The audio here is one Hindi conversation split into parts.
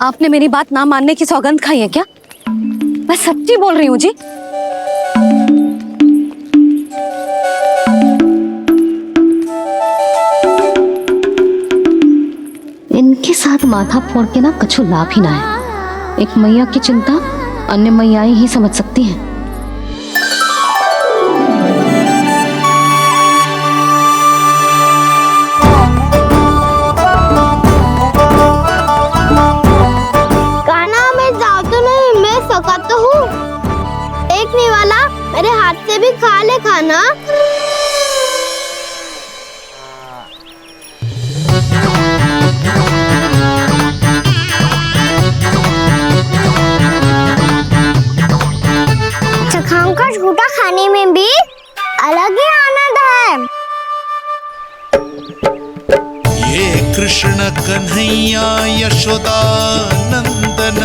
आपने मेरी बात ना मानने की सौगंध खाई है क्या? मैं सच्ची बोल रही हूँ जी। इनके साथ माथा फोड़ के ना कछु लाभ ही ना है। एक मैया की चिंता अन्य मैयाएं ही समझ सकती हैं। कान्हा मैं जाऊँ तो नहीं, मैं सका तो हूँ। देखने वाला मेरे हाथ से भी खा ले खाना। चखाओं का झूठा खाने में भी अलग ही आनंद है। ये कृष्ण कन्हैया यशोदा नंदन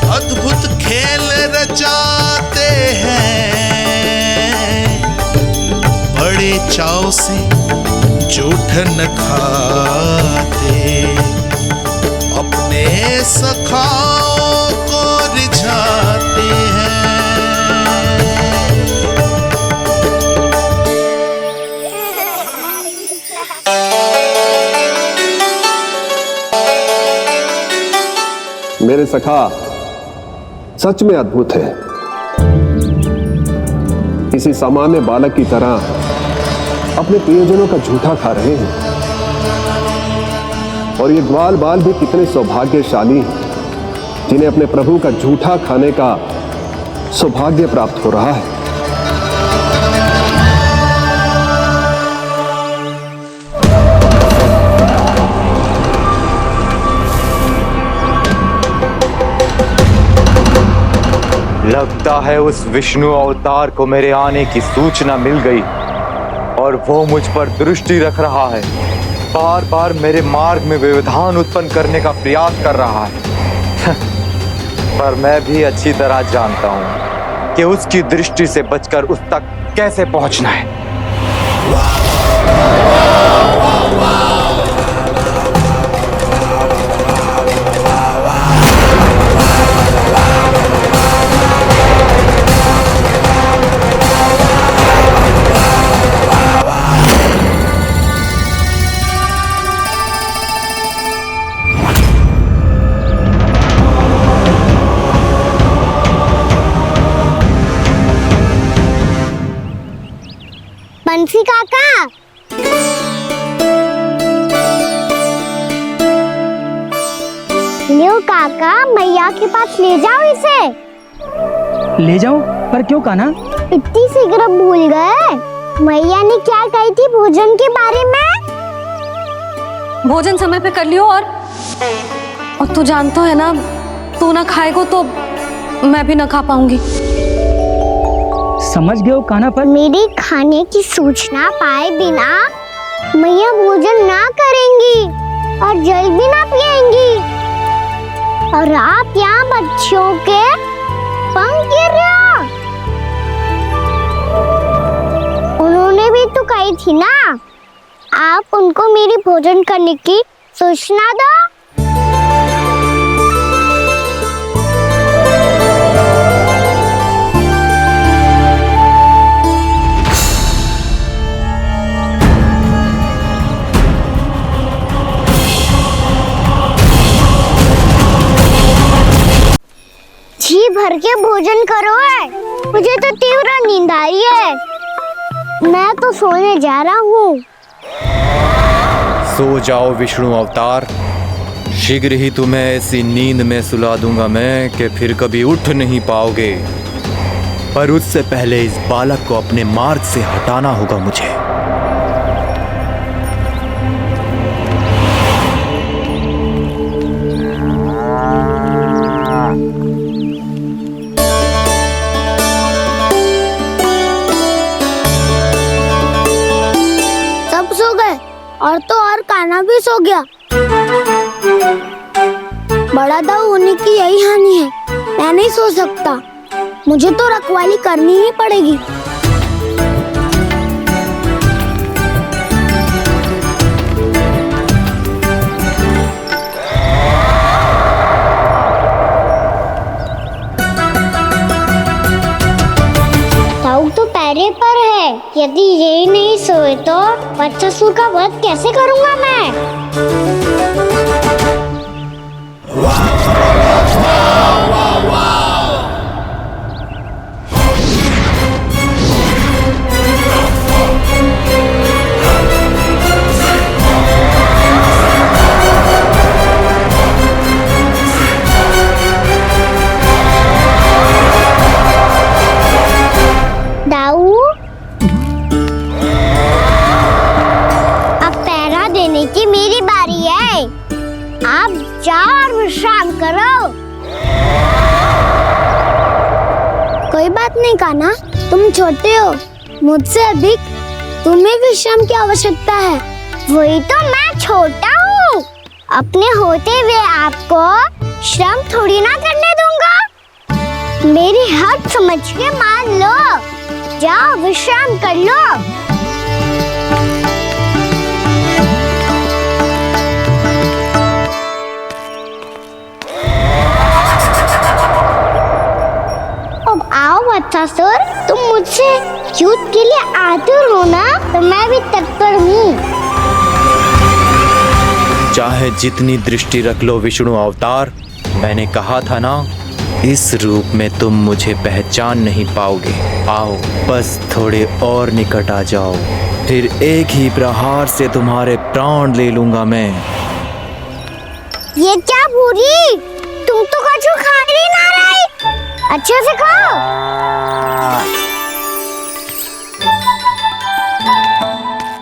अद्भुत खेल रचाते हैं, बड़े चाव से जूठ न खाते, अपने सखाओं को रिझाते हैं। मेरे सखा सच में अद्भुत है। किसी सामान्य बालक की तरह अपने प्रियजनों का झूठा खा रहे हैं। और ये ग्वाल बाल भी कितने सौभाग्यशाली हैं जिन्हें अपने प्रभु का झूठा खाने का सौभाग्य प्राप्त हो रहा है। लगता है उस विष्णु अवतार को मेरे आने की सूचना मिल गई और वो मुझ पर दृष्टि रख रहा है। बार बार मेरे मार्ग में व्यवधान उत्पन्न करने का प्रयास कर रहा है। पर मैं भी अच्छी तरह जानता हूं कि उसकी दृष्टि से बचकर उस तक कैसे पहुंचना है। बंसी काका, लियो काका, मैया के पास ले जाओ इसे। ले जाओ? पर क्यों कान्हा? इतनी शीघ्र भूल गए? मैया ने क्या कही थी भोजन के बारे में? भोजन समय पे कर लियो। और तू जानता है ना, तू ना खाएगो तो मैं भी ना खा पाऊंगी। समझ गए हो कान्हा? पर मेरी खाने की सूचना पाए बिना मैया भोजन ना करेंगी और जल भी ना पिएंगी। और आप यहाँ बच्चों के पंख गिर रहे हो। उन्होंने भी तो कही थी ना, आप उनको मेरी भोजन करने की सूचना दो। जी भर के भोजन करो है, मुझे तो तीव्र नींद आ रही है। मैं तो सोने जा रहा हूँ। सो जाओ विष्णु अवतार, शीघ्र ही तुम्हें ऐसी नींद में सुला दूंगा मैं कि फिर कभी उठ नहीं पाओगे। पर उससे पहले इस बालक को अपने मार्ग से हटाना होगा मुझे। और तो और कान्हा भी सो गया। बड़ा दाऊ होने की यही हानि है, मैं नहीं सो सकता। मुझे तो रखवाली करनी ही पड़ेगी। यदि ये नहीं सोए तो वत्सासुर का वध कैसे करूंगा मैं? दाऊ, अब पहरा देने की मेरी बारी है। आप जाओ और विश्राम करो। कोई बात नहीं कान्हा, तुम छोटे हो, मुझसे अधिक तुम्हें विश्राम की आवश्यकता है। वही तो मैं छोटा हूँ, अपने होते हुए आपको श्रम थोड़ी ना करने दूंगा। मेरी हद समझ के मान लो, जाओ विश्राम कर लो। अब आओ वत्सासुर, तुम मुझसे युद्ध के लिए आतुर हो ना, तो मैं भी तत्पर हूँ। चाहे जितनी दृष्टि रख लो विष्णु अवतार, मैंने कहा था ना, इस रूप में तुम मुझे पहचान नहीं पाओगे। आओ बस थोड़े और निकट आ जाओ, फिर एक ही प्रहार से तुम्हारे प्राण ले लूंगा मैं। ये क्या भूरी, तुम तो कछु खा ही ना रही, अच्छे से खाओ।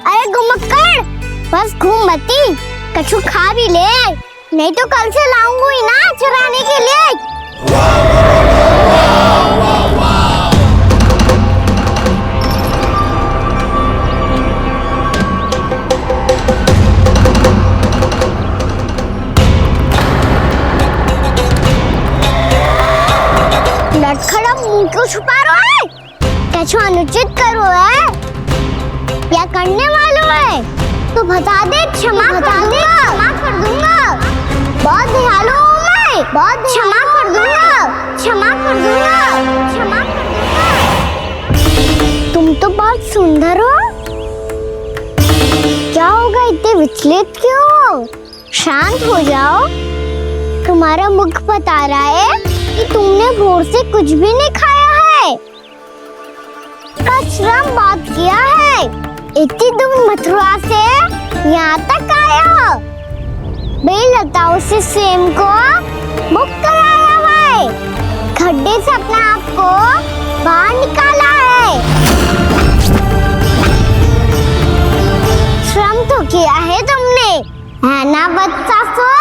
अरे घुमक्कड़, बस घूम मती, कछु खा भी ले, नहीं तो कल से लाऊंगा ही ना चुराने के लिए। लटखड़ा मुंह क्यों छुपा रहा है? कछु अनुचित करो है या करने वालों है तो बता दे, क्षमा कर दूंगा। बहुत दयालु हूँ मैं, बहुत क्षमा कर दूंगा। तुम तो बहुत सुंदर हो, क्या होगा, इतने विचलित क्यों हो? शांत हो जाओ, तुम्हारा मुख बता रहा है कि तुमने भोर से कुछ भी नहीं खाया है, बस श्रम बहुत किया है। इतनी दूर मथुरा से यहाँ तक आए हो, बेलताओं से स्वयं को मुक्त कराया है, खड्डे से अपने आप को बाहर निकाला है, श्रम तो किया है तुमने, है ना वत्सासुर?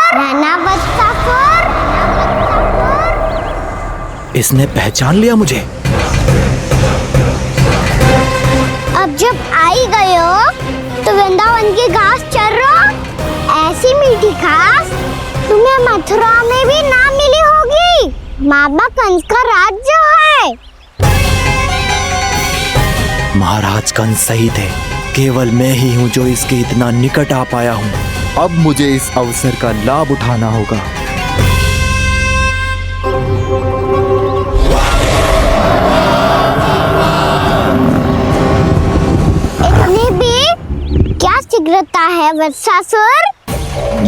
इसने पहचान लिया मुझे। अब जब आ ही गए हो तो वृंदावन की घास चर रहो। ऐसी मीठी घास तुम्हें मथुरा में भी ना मिली होगी। मामा कंस का राज्य है। महाराज कंस सही थे, केवल मैं ही हूँ जो इसके इतना निकट आ पाया हूँ। अब मुझे इस अवसर का लाभ उठाना होगा। इतनी भी क्या शीघ्रता है वत्सासुर?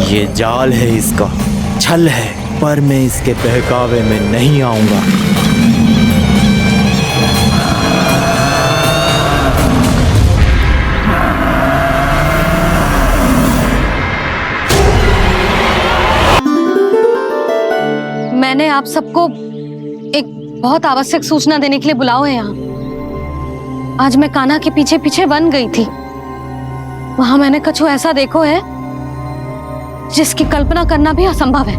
ये जाल है इसका, छल है, पर मैं इसके बहकावे में नहीं आऊंगा। मैंने आप सबको एक बहुत आवश्यक सूचना देने के लिए बुलाओ है यहाँ। आज मैं कान्हा के पीछे पीछे वन गई थी। वहां मैंने कुछ ऐसा देखो है जिसकी कल्पना करना भी असंभव है।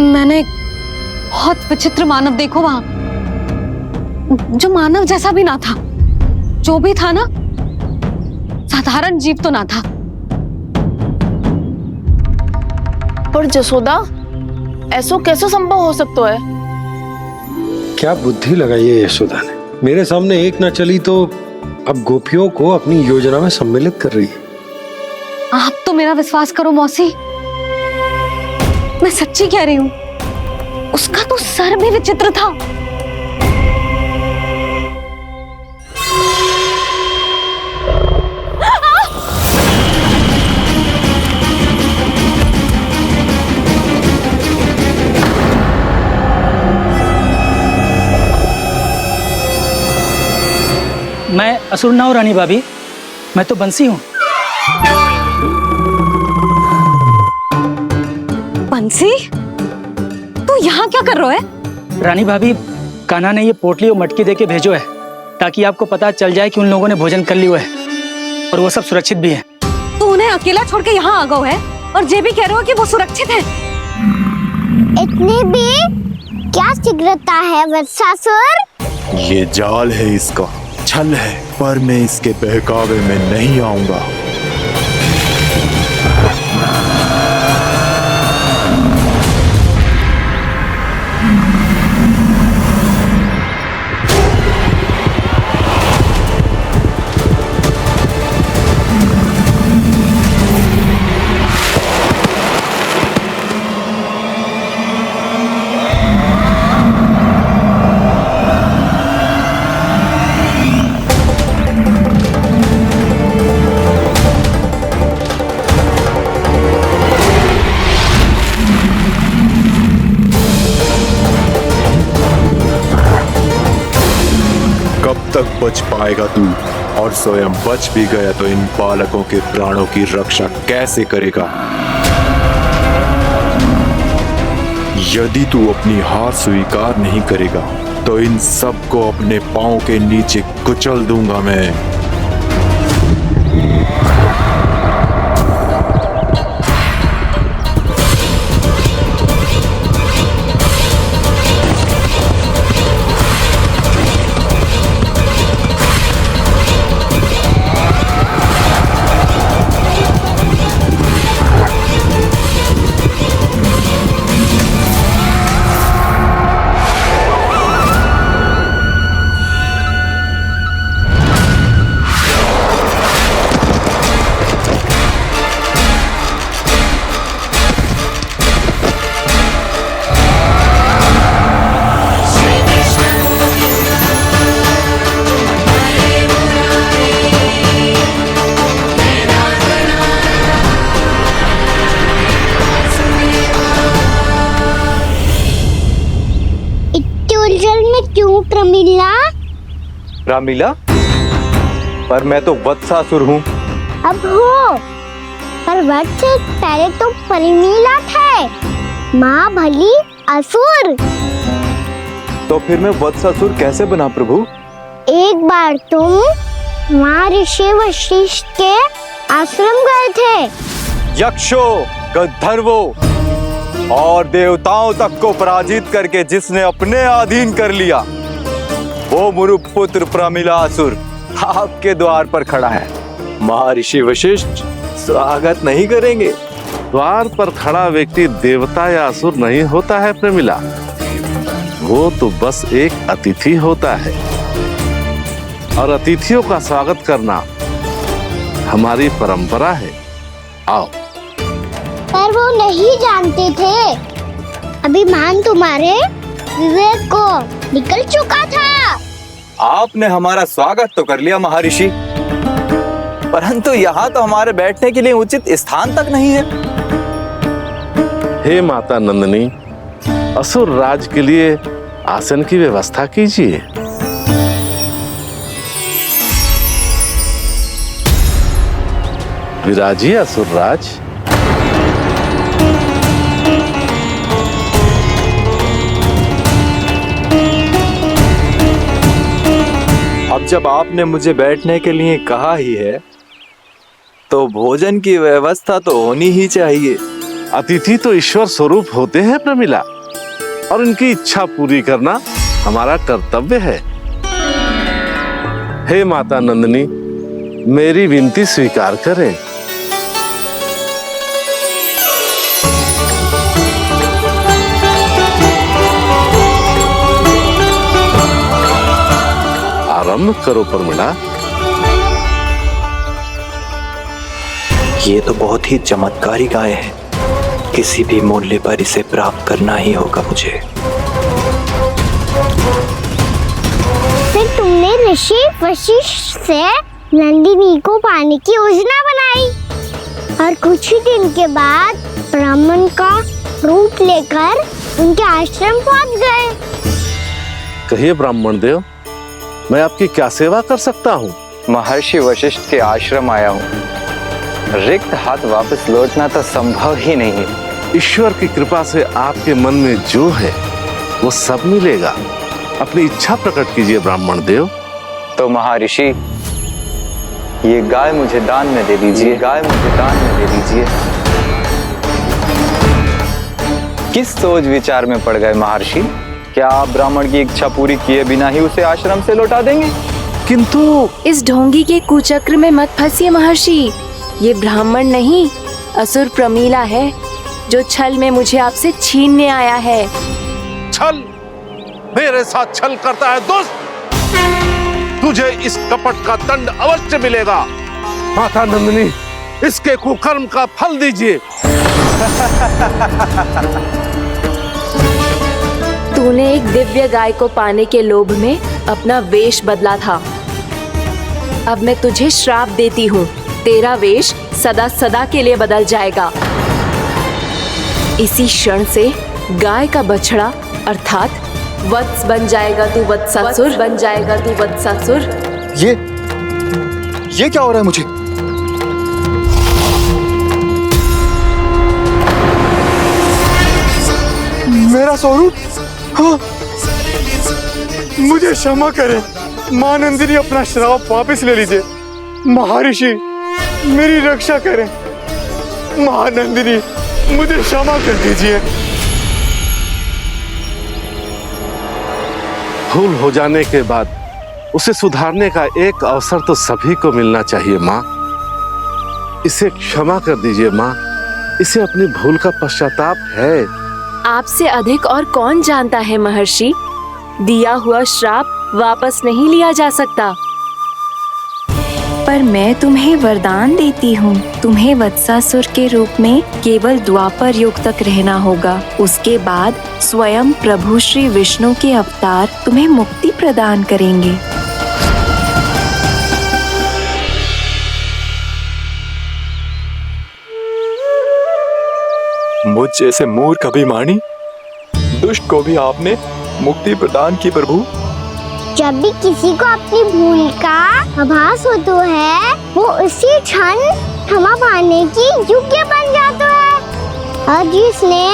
मैंने एक बहुत विचित्र मानव देखो वहां, जो मानव जैसा भी ना था। जो भी था ना, साधारण जीव तो ना था। पर जसोदा, ऐसो कैसे संभव हो सकता है? क्या बुद्धि लगाई है यशोदा ने। मेरे सामने एक ना चली तो अब गोपियों को अपनी योजना में सम्मिलित कर रही है। आप तो मेरा विश्वास करो मौसी, मैं सच्ची कह रही हूं। उसका तो सर भी विचित्र था। असुर ना हो रानी भाभी, मैं तो बंसी हूँ। बंसी, तू यहाँ क्या कर रहा है? रानी भाभी, कान्हा ने ये पोटली और मटकी दे के भेजो है ताकि आपको पता चल जाए कि उन लोगों ने भोजन कर लिया है और वो सब सुरक्षित भी है। तू उन्हें अकेला छोड़ के यहाँ आ गया है और ये भी कह रहे हो कि वो सुरक्षित है। इतनी भी क्या शीघ्रता है वत्सासुर? ये जाल है इसका, छल है, पर मैं इसके बहकावे में नहीं आऊंगा। तक बच पाएगा तू, और स्वयं बच भी गया तो इन बालकों के प्राणों की रक्षा कैसे करेगा? यदि तू अपनी हार स्वीकार नहीं करेगा तो इन सबको अपने पांव के नीचे कुचल दूंगा मैं। क्यों प्रमिला? रामीला, पर मैं तो वत्सासुर हूँ। अब हो, पर वट से पहले तो प्रमिला थे, माँ भली असुर। तो फिर मैं वत्सासुर कैसे बना प्रभु? एक बार तुम माँ ऋषि वशिष्ठ के आश्रम गए थे। यक्षो, गंधर्वों और देवताओं तक को पराजित करके जिसने अपने अधीन कर लिया, वो मुरुपुत्र प्रमिलासुर आपके द्वार पर खड़ा है। महर्षि वशिष्ठ स्वागत नहीं करेंगे? द्वार पर खड़ा व्यक्ति देवता या असुर नहीं होता है प्रमिला, वो तो बस एक अतिथि होता है, और अतिथियों का स्वागत करना हमारी परंपरा है। आओ। पर वो नहीं जानते थे, अभिमान तुम्हारे विवेक को निकल चुका था। आपने हमारा स्वागत तो कर लिया महर्षि, परंतु यहाँ तो हमारे बैठने के लिए उचित स्थान तक नहीं है। हे माता नंदिनी, असुर राज के लिए आसन की व्यवस्था कीजिए। विराजिए असुर राज। अब जब आपने मुझे बैठने के लिए कहा ही है, तो भोजन की व्यवस्था तो होनी ही चाहिए। अतिथि तो ईश्वर स्वरूप होते हैं प्रमिला, और उनकी इच्छा पूरी करना हमारा कर्तव्य है। हे माता नंदिनी, मेरी विनती स्वीकार करें। आरंभ करो प्रमिला। ये तो बहुत ही चमत्कारी गाय है, किसी भी मूल्य पर इसे प्राप्त करना ही होगा मुझे। फिर तुमने ऋषि वशिष्ठ से नंदिनी को पाने की योजना बनाई, और कुछ ही दिन के बाद ब्राह्मण का रूप लेकर उनके आश्रम पहुंच गए। कहिए ब्राह्मण देव, मैं आपकी क्या सेवा कर सकता हूँ? महर्षि वशिष्ठ के आश्रम आया हूँ। रिक्त हाथ वापस लौटना तो संभव ही नहीं है। ईश्वर की कृपा से आपके मन में जो है वो सब मिलेगा। अपनी इच्छा प्रकट कीजिए ब्राह्मण देव। तो महर्षि, ये गाय मुझे दान में दे दीजिए, गाय मुझे दान में दे दीजिए। किस सोच विचार में पड़ गए महर्षि? क्या आप ब्राह्मण की इच्छा पूरी किए बिना ही उसे आश्रम से लौटा देंगे? किंतु इस ढोंगी के कुचक्र में मत फंसिए महर्षि। ये ब्राह्मण नहीं, असुर प्रमीला है, जो छल में मुझे आपसे छीनने आया है। छल? मेरे साथ छल करता है दुष्ट? तुझे इस कपट का दंड अवश्य मिलेगा। माता नंदिनी, इसके कुकर्म का फल दीजिए। तूने एक दिव्य गाय को पाने के लोभ में अपना वेश बदला था। अब मैं तुझे श्राप देती हूँ, तेरा वेश सदा सदा के लिए बदल जाएगा। इसी क्षण से गाय का बछड़ा अर्थात वत्स बन जाएगा तू वत्सासुर, बन जाएगा तू वत्सासुर। ये क्या हो रहा है मुझे? मेरा स्वरूप? हाँ। मुझे क्षमा करें मां नंदिनी, अपना श्राप वापस ले लीजिए। महर्षि, मेरी रक्षा करें। मां नंदिनी, मुझे क्षमा कर दीजिए। भूल हो जाने के बाद उसे सुधारने का एक अवसर तो सभी को मिलना चाहिए माँ। इसे क्षमा कर दीजिए माँ। इसे अपनी भूल का पश्चाताप है। आपसे अधिक और कौन जानता है महर्षि, दिया हुआ श्राप वापस नहीं लिया जा सकता। पर मैं तुम्हें वरदान देती हूँ, तुम्हें वत्सासुर के रूप में केवल द्वापर युग तक रहना होगा। उसके बाद स्वयं प्रभु श्री विष्णु के अवतार तुम्हें मुक्ति प्रदान करेंगे। मुझ जैसे मूर्ख अभिमानी दुष्ट को भी आपने मुक्ति प्रदान की प्रभु। जब भी किसी को अपनी भूल का आभास होता है, वो उसी क्षण क्षमा पाने की योग्य बन जाता है। और जिसने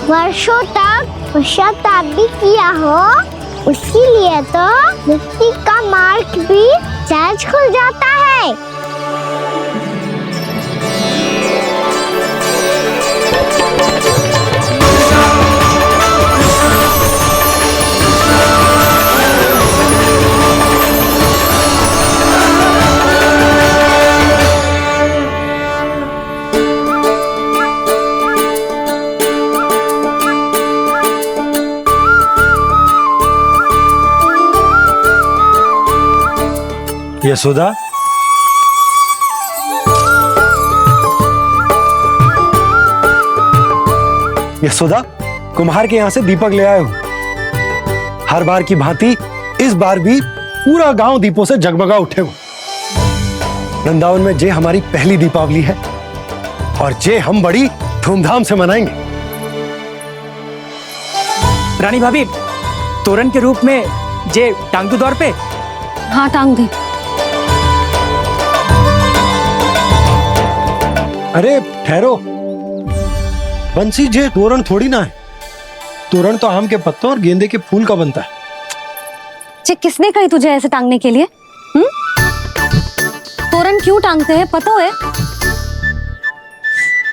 वर्षों तक पश्चाताप भी किया हो, उसके लिए तो मुक्ति का मार्ग भी सहज खुल जाता है। यशोदा, यशोदा, कुम्हार के यहाँ से दीपक ले आए हूँ। हर बार की भांति इस बार भी पूरा गांव दीपों से जगमगा उठे हो। वृंदावन में जे हमारी पहली दीपावली है और जे हम बड़ी धूमधाम से मनाएंगे। रानी भाभी, तोरण के रूप में जे टांग दो दौर पे। हाँ, टांग दे। अरे ठहरो बंसी, जे तोरण थोड़ी ना है। तोरण तो आम के पत्तों और गेंदे के फूल का बनता है। जे किसने कही तुझे ऐसे टांगने के लिए? तोरण क्यों टांगते हैं पता है?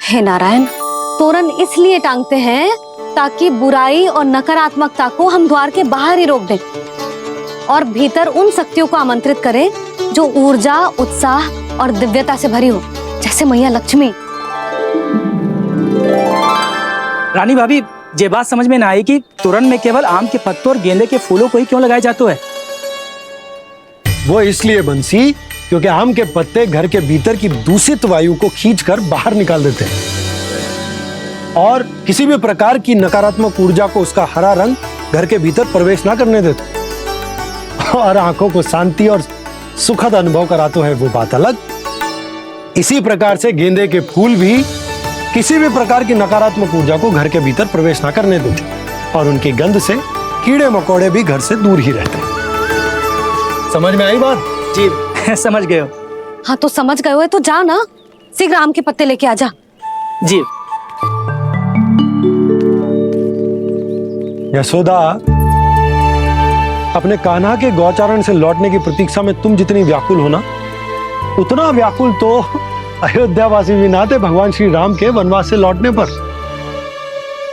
हे नारायण, तोरण इसलिए टांगते हैं ताकि बुराई और नकारात्मकता को हम द्वार के बाहर ही रोक दें और भीतर उन शक्तियों को आमंत्रित करें जो ऊर्जा, उत्साह और दिव्यता से भरी हो, जैसे मैया लक्ष्मी। रानी भाभी, ये बात समझ में ना आई कि तोरण में केवल आम के पत्तों और गेंदे के फूलों को ही क्यों लगाया जाता है? वो इसलिए बंसी, क्योंकि आम के पत्ते घर के भीतर की दूषित वायु को खींचकर बाहर निकाल देते हैं और किसी भी प्रकार की नकारात्मक ऊर्जा को उसका हरा रंग घर के भीतर प्रवेश ना करने देते और आंखों को शांति और सुखद अनुभव कराते हैं, वो बात अलग। इसी प्रकार से गेंदे के फूल भी किसी भी प्रकार की नकारात्मक ऊर्जा को घर के भीतर प्रवेश ना करने देते और उनकी गंध से कीड़े मकोड़े भी घर से दूर ही रहते हैं। समझ में आई बात? जी। समझ गए हो? हाँ तो समझ गए हो तो जा ना, शीघ्र आम के पत्ते लेके आजा। जी। यशोदा, अपने कान्हा के गौचारण से लौटने की प्रतीक्षा में तुम जितनी व्याकुल हो ना, उतना व्याकुल तो अयोध्यावासी भी ना थे भगवान श्री राम के वनवास से लौटने पर।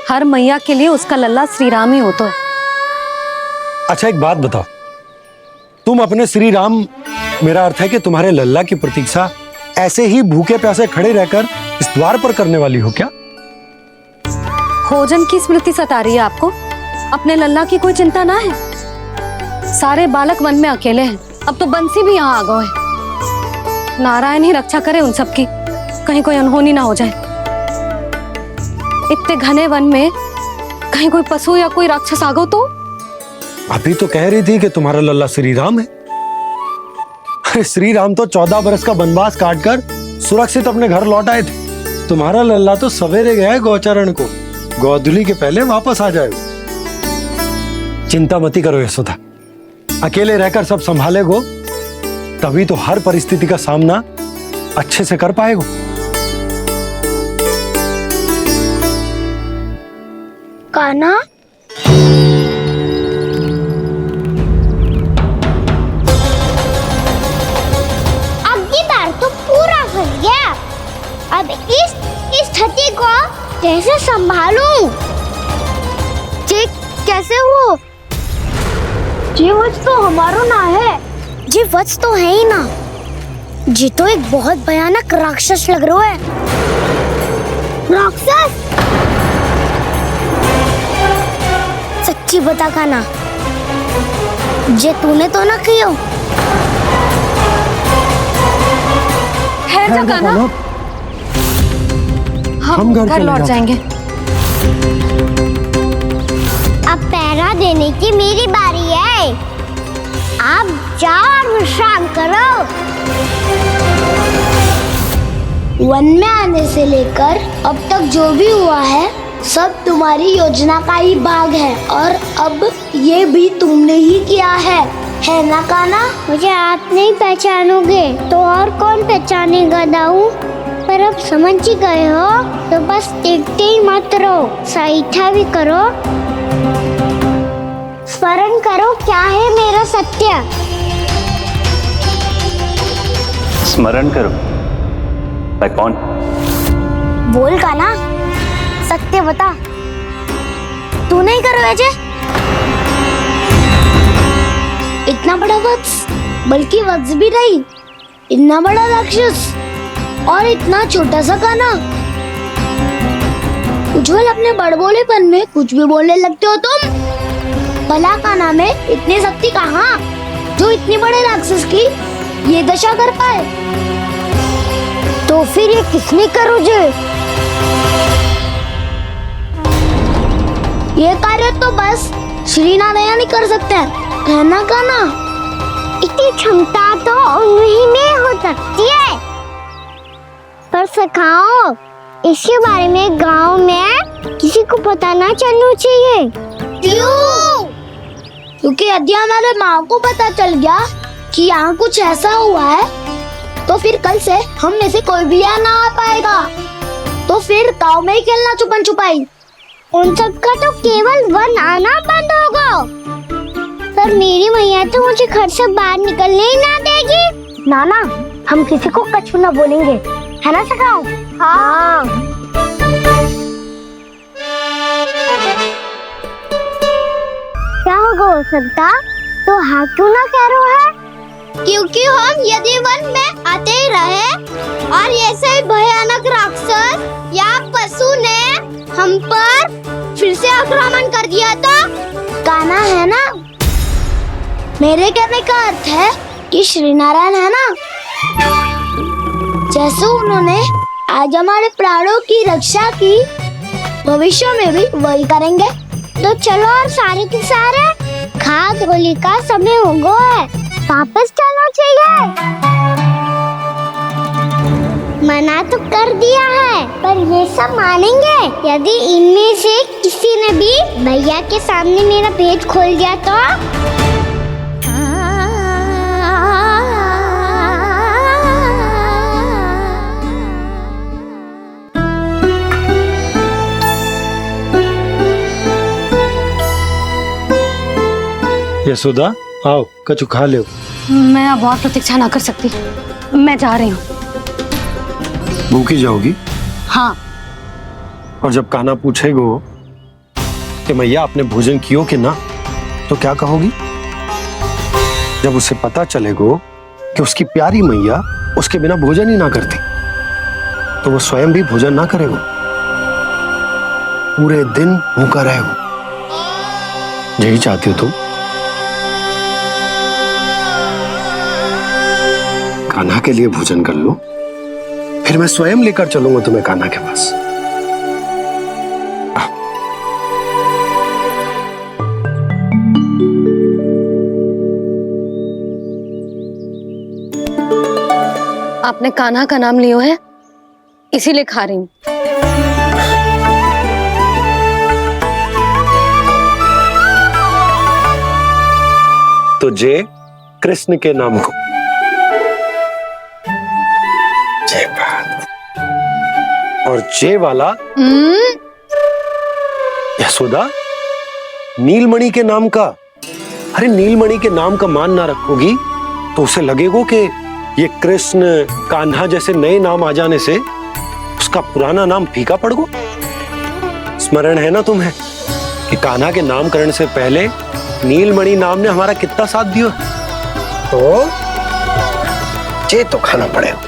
हर मैया के लिए उसका लल्ला श्री राम ही होता है। अच्छा एक बात बताओ, तुम अपने श्री राम, मेरा अर्थ है कि तुम्हारे लल्ला की प्रतीक्षा ऐसे ही भूखे प्यासे खड़े रहकर इस द्वार पर करने वाली हो क्या? भोजन की स्मृति सता रही है आपको? अपने लल्ला की कोई चिंता ना है। सारे बालक वन में अकेले हैं, अब तो बंसी भी यहाँ आ गए हैं। नारायण ही रक्षा करे उन सबकी, कहीं कोई अनहोनी ना हो जाए। इतने घने वन में कहीं कोई पशु या कोई राक्षस आ गो तो? अभी तो कह रही थी कि तुम्हारा लल्ला श्री राम है। अरे श्री राम तो 14 बरस का वनवास काटकर सुरक्षित अपने घर लौट आए थे। तुम्हारा लल्ला तो सवेरे गया है गौचरण को, गोधूली के पहले वापस आ जाएगा। चिंता मती करो यशोदा, अकेले रहकर सब संभालेगो तभी तो हर परिस्थिति का सामना अच्छे से कर पाएगो। कान्हा, अब की बार तो पूरा फंस गया। अब इस स्थिति को कैसे संभालूं? जी कैसे हो? जी वत्स तो हमारो ना है। जी वत्स तो है ही ना। जी तो एक बहुत भयानक राक्षस लग रहा है। राक्षस? सच्ची बता कान्हा, जे तूने तो ना कियो? है जा कान्हा, हम घर लौट जाएंगे। अब पहरा देने की मेरी बारी है। आप जाओ और विश्राम करो। वन में आने से लेकर अब तक जो भी हुआ है सब तुम्हारी योजना का ही भाग है, और अब ये भी तुमने ही किया है ना कान्हा? मुझे आप नहीं पहचानोगे तो और कौन पहचानेगा दाऊ? पर अब समझ ही गए हो तो बस देखते ही मत रहो, सईठा भी करो। स्मरण करो क्या है मेरा सत्य। स्मरण करो? मैं कौन? बोल कान्हा, सत्य बता। तू नहीं करो अजय? इतना बड़ा वत्स, बल्कि वत्स भी नहीं, इतना बड़ा राक्षस और इतना छोटा सा कान्हा। उज्जवल अपने बड़बोलेपन में कुछ भी बोलने लगते हो तुम। भला कान्हा में इतनी शक्ति कहाँ जो इतनी बड़े राक्षस की ये दशा कर पाए? तो फिर ये किसने करो जे? ये कार्य तो बस श्री नारायण ही कर सकते हैं, है ना कान्हा? इतनी क्षमता तो उन्हीं में हो सकती है, पर सखाओ इसके बारे में गांव में किसी को पता ना चलना चाहिए। क्यों? क्योंकि यदि हमारे माँ को पता चल गया कि यहाँ कुछ ऐसा हुआ है तो फिर कल से हम में से कोई भी यहाँ ना आ पाएगा। तो फिर गाँव में ही खेलना छुपन छुपाई। उन सब का तो केवल वन आना बंद होगा। पर मेरी मैया तो मुझे घर से बाहर निकलने ही ना देगी। नाना, हम किसी को कछु ना बोलेंगे, है ना सखाओ? हाँ। क्या होगा हो सकता? तो हाँ क्यों ना कह रहा है? क्योंकि हम यदि वन में आते ही रहे और ऐसे ही भयानक राक्षस या पशु ने हम पर फिर से आक्रमण कर दिया तो? कान्हा है ना, मेरे कहने का अर्थ है कि श्री नारायण है ना, जैसे उन्होंने आज हमारे प्राणों की रक्षा की, भविष्य में भी वही करेंगे। तो चलो और सारे के सारे खाद होली का समय हो गया है, वापस चलना चाहिए। मना तो कर दिया है, पर ये सब मानेंगे यदि इनमें से किसी ने भी भैया के सामने मेरा पेट खोल दिया तो? यशोदा आओ कछु खा ले। मैं अब और प्रतीक्षा ना कर सकती, मैं जा रही हूँ। भूखी जाओगी? हाँ। और जब कान्हा पूछेगो कि मैया आपने भोजन कियो कि ना, तो क्या कहोगी? जब उसे पता चलेगो कि उसकी प्यारी मैया उसके बिना भोजन ही ना करती, तो वो स्वयं भी भोजन ना करेगो, पूरे दिन भूखा रहेगो। यही चाहती हो तुम? कान्हा के लिए भोजन कर लो, फिर मैं स्वयं लेकर चलूंगा तुम्हें कान्हा के पास। आपने कान्हा का नाम लियो है, इसीलिए खा रही हूँ। तो जय कृष्ण के नाम को। जय बात। और जय वाला यशोदा नीलमणि के नाम का। अरे नीलमणि के नाम का मान ना रखोगी तो उसे लगेगा कि ये कृष्ण कान्हा जैसे नए नाम आ जाने से उसका पुराना नाम फीका पड़ गो। स्मरण है ना तुम्हें कि कान्हा के नामकरण से पहले नीलमणि नाम ने हमारा कितना साथ दिया? तो जे तो खाना पड़ेगा।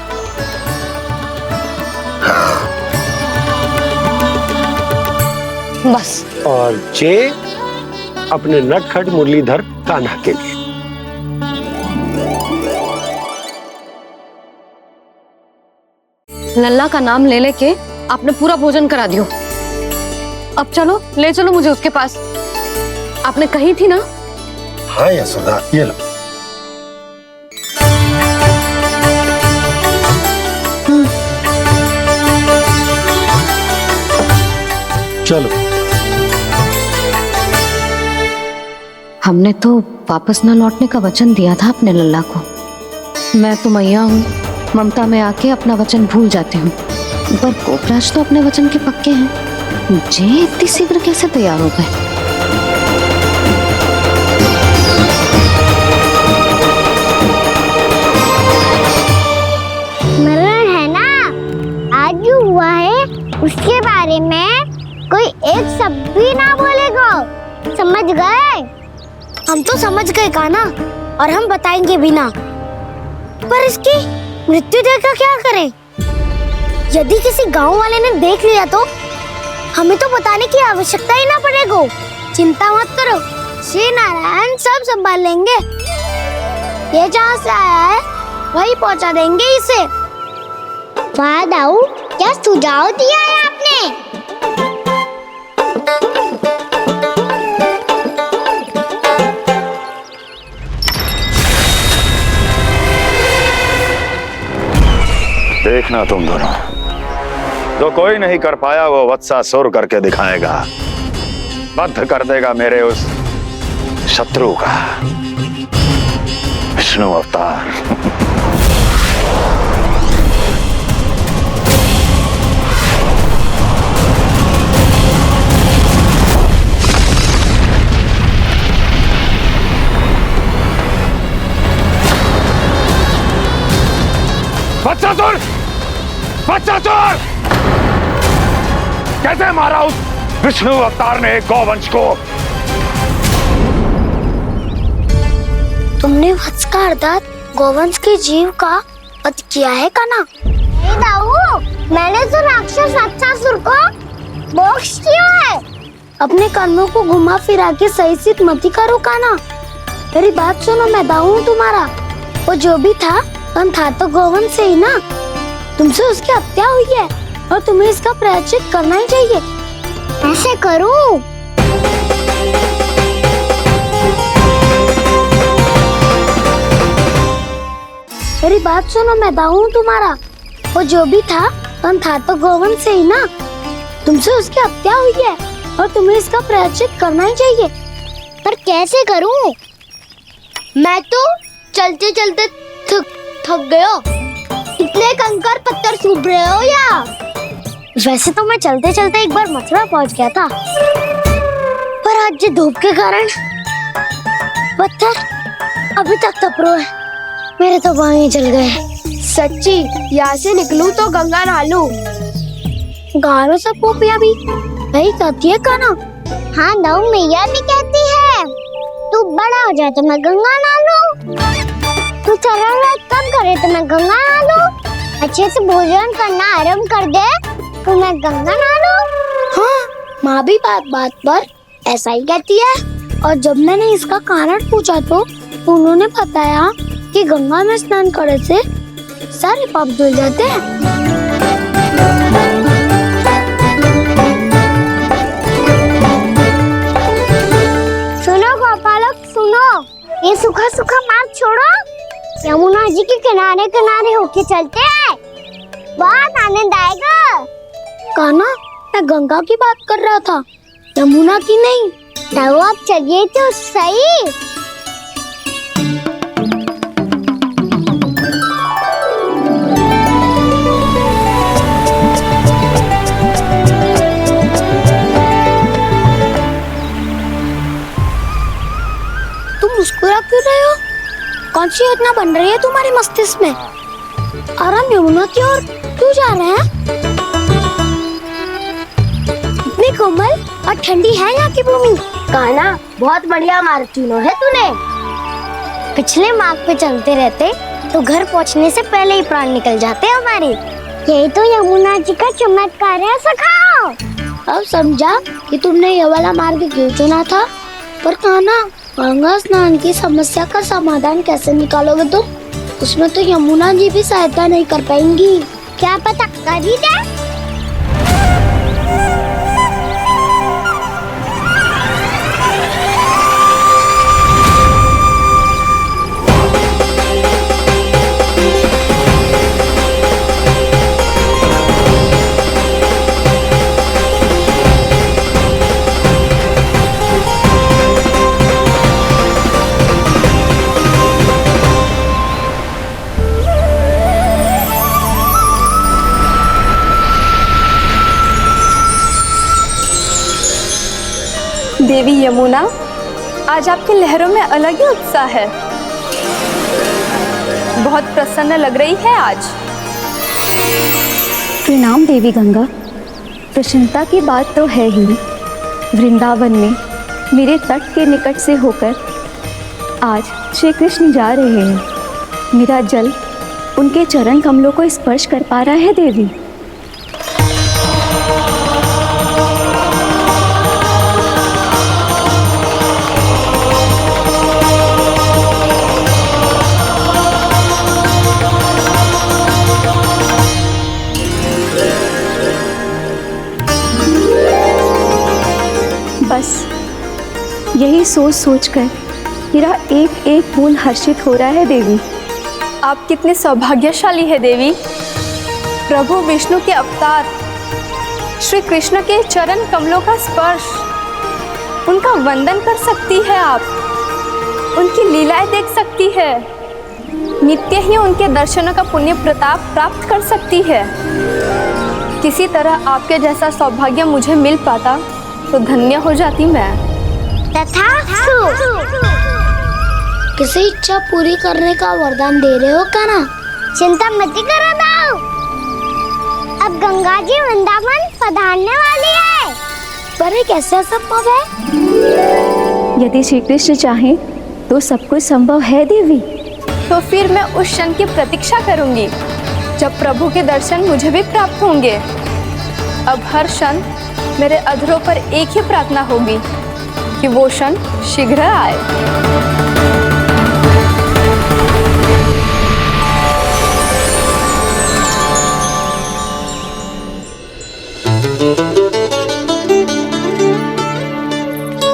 हाँ। बस। और जे अपने नटखट मुरलीधर कान्हा के लिए। लल्ला का नाम ले लेके आपने पूरा भोजन करा दियो। अब चलो, ले चलो मुझे उसके पास। आपने कही थी ना? हाँ यशोदा, ये लो। चलो। हमने तो वापस न लौटने का वचन दिया था अपने लल्ला को। मैं तो मैया हूँ, ममता में आके अपना वचन भूल जाती हूँ, पर गोपराज तो अपने वचन के पक्के हैं। जे इतनी शीघ्र कैसे तैयार हो गए? स्मरण है ना, आज जो हुआ है उसके बारे में कोई एक शब्द भी ना बोलेगा। समझ गए? हम तो समझ गए कान्हा, और हम बताएंगे भी ना। पर इसकी मृत्यु देखकर क्या करें? यदि किसी गांव वाले ने देख लिया तो हमें तो बताने की आवश्यकता ही ना पड़ेगा। चिंता मत करो, श्री नारायण सब संभाल लेंगे। ये जहाँ से आया है वही पहुँचा देंगे इसे। वाह दाऊ, क्या सुझाव दिया है आपने? देखना तुम दोनों, जो कोई नहीं कर पाया वो वत्सासुर करके दिखाएगा। बद्ध कर देगा मेरे उस शत्रु का विष्णु अवतार। वत्सासुर! वत्सासुर! कैसे मारा उस विष्णु अवतार ने गौवंश को? तुमने वत्स का अर्थात गौवंश के जीव का वध किया है कान्हा? नहीं दाऊ, मैंने तो राक्षस वत्सासुर को मोक्ष किया है। अपने कर्मों को घुमा फिरा के सही सिद्ध मत करो कान्हा। मेरी बात सुनो, मैं दाऊ हूँ तुम्हारा। वो जो भी था तो गौवंश से ही ना। तुमसे उसकी हत्या हुई है और तुम्हें इसका प्रायश्चित करना ही चाहिए। ऐसे करूं? मेरी बात सुनो, मैं दाऊ हूँ तुम्हारा। वो जो भी था तो गौवंश से ही ना। तुमसे उसकी हत्या हुई है और तुम्हें इसका प्रायश्चित करना ही चाहिए। पर कैसे करूं? मैं तो चलते चलते थक गया। इतने कंकर पत्थर सूख रहे हो या? वैसे तो मैं चलते चलते एक बार मथुरा पहुंच गया था, पर आज ये धूप के कारण पत्थर अभी तक तपरो है, मेरे तो पाँव ही जल गए। सच्ची यहाँ से निकलूं तो गंगा नहा लूं। गारो सब पोपिया भी वही कहती है काना। हाँ दाऊ मैया भी कहती है, तू बड़ा हो जाए तो मैं गंगा नहा लूं, तू चरण व्रत कब करे तो मैं गंगा नहा लूं, अच्छे से भोजन करना आरंभ कर दे तो मैं गंगा नहा लूं। हाँ माँ भी बात बात पर ऐसा ही कहती है। और जब मैंने इसका कारण पूछा तो उन्होंने बताया कि गंगा में स्नान करने से सारे पाप धुल जाते हैं। सुनो गोपालक सुनो, ये सूखा सूखा मार्ग छोड़ो, यमुना जी के किनारे किनारे होके चलते हैं, बहुत आनंद आएगा। काना मैं गंगा की बात कर रहा था, यमुना की नहीं। तो आप चलिए तो सही। मुस्कुरा क्यों रहे हो? कौन सी योजना बन रही है तुम्हारे मस्तिष्क में? और हम यमुना की ओर क्यों जा रहे हैं? इतनी कोमल और ठंडी है यहाँ की भूमि। कान्हा बहुत बढ़िया मार्ग चुना है तूने। पिछले मार्ग पे चलते रहते तो घर पहुँचने से पहले ही प्राण निकल जाते हमारे। यही तो यमुना जी का चमत्कार है सखाओ। अब समझा कि तुमने ये वाला मार्ग क्यों चुना था। पर कान्हा गंगा स्नान की समस्या का समाधान कैसे निकालोगे तुम? उसमें तो यमुना जी भी सहायता नहीं कर पाएंगी। क्या पता कर ही दे। देवी यमुना, आज आपकी लहरों में अलग ही उत्साह है, बहुत प्रसन्न लग रही है आज। प्रणाम देवी गंगा। प्रसन्नता की बात तो है ही। वृंदावन में मेरे तट के निकट से होकर आज श्री कृष्ण जा रहे हैं। मेरा जल उनके चरण कमलों को स्पर्श कर पा रहा है देवी। बस यही सोच सोचकर मेरा एक एक फूल हर्षित हो रहा है देवी। आप कितने सौभाग्यशाली है देवी। प्रभु विष्णु के अवतार श्री कृष्ण के चरण कमलों का स्पर्श, उनका वंदन कर सकती है आप, उनकी लीलाएं देख सकती है, नित्य ही उनके दर्शनों का पुण्य प्रताप प्राप्त कर सकती है। किसी तरह आपके जैसा सौभाग्य मुझे मिल पाता तो धन्य हो जाती मैं। किसी इच्छा पूरी करने का वरदान दे रहे हो कान्हा? चिंता मत करो दाऊ, अब गंगा जी वृंदावन पधारने वाली है। पर ये कैसे संभव है? यदि श्री कृष्ण चाहे तो सब कुछ संभव है देवी। तो फिर मैं उस क्षण की प्रतीक्षा करूंगी जब प्रभु के दर्शन मुझे भी प्राप्त होंगे। अब हर क्षण मेरे अधरों पर एक ही प्रार्थना होगी कि वो क्षण शीघ्र आए।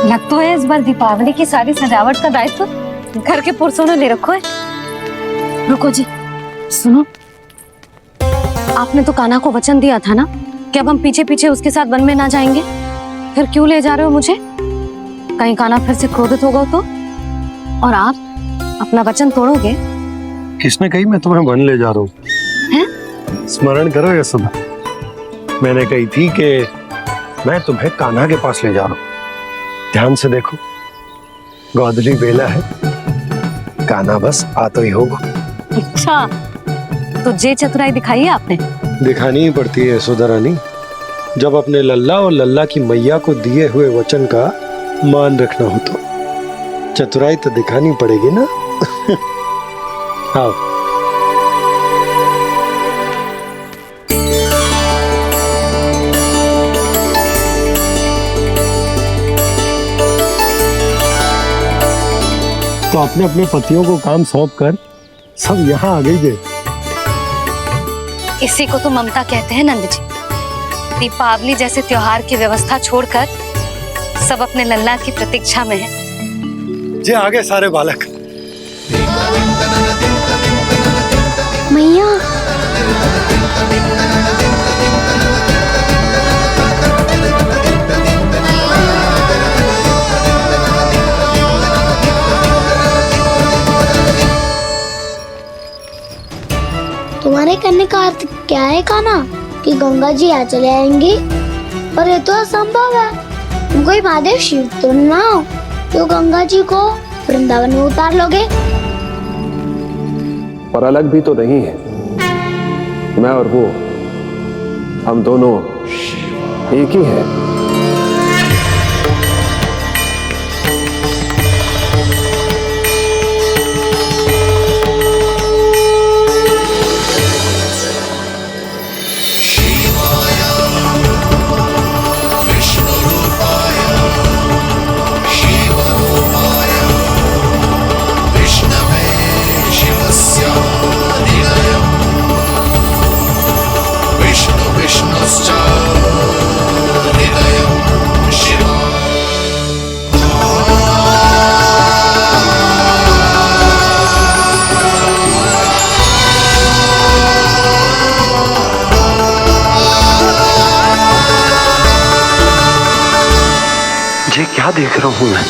लगता है इस बार दीपावली की सारी सजावट का दायित्व घर के पुरुषों ने ले रखा है। रुको जी, सुनो, आपने तो कान्हा को वचन दिया था ना कि अब हम पीछे पीछे उसके साथ वन में ना जाएंगे, फिर क्यों ले जा रहे हो मुझे? कहीं कान्हा फिर से क्रोधित होगा तो? और आप अपना वचन तोड़ोगे? किसने कही मैं तुम्हें वन ले जा रहा हूँ? स्मरण करो यशोदा, मैंने कही थी कि मैं तुम्हें कान्हा के पास ले जा रहा हूँ। ध्यान से देखो, गोदली बेला है, काना बस आ तो ही होगा। अच्छा, तो जे चतुराई दिखाई है आपने? दिखानी ही पड़ती है यशोदा रानी, जब अपने लल्ला और लल्ला की मैया को दिए हुए वचन का मान रखना हो तो चतुराई तो दिखानी पड़ेगी ना। हाँ। तो अपने अपने पतियों को काम सौंप कर सब यहाँ आ गई थे। इसी को तो ममता कहते हैं नंद जी। दीपावली जैसे त्योहार की व्यवस्था छोड़कर सब अपने लल्ला की प्रतीक्षा में हैं। जे आगे सारे बालक। मैया तुम्हारे करने का अर्थ क्या है काना? कि गंगा जी यहाँ चले आएंगी? पर ये तो असंभव है। तुम कोई महादेव शिव तो ना हो तो गंगा जी को वृंदावन में उतार लोगे? और अलग भी तो नहीं है, मैं और वो, हम दोनों एक ही हैं। ये क्या देख रहा हूं मैं?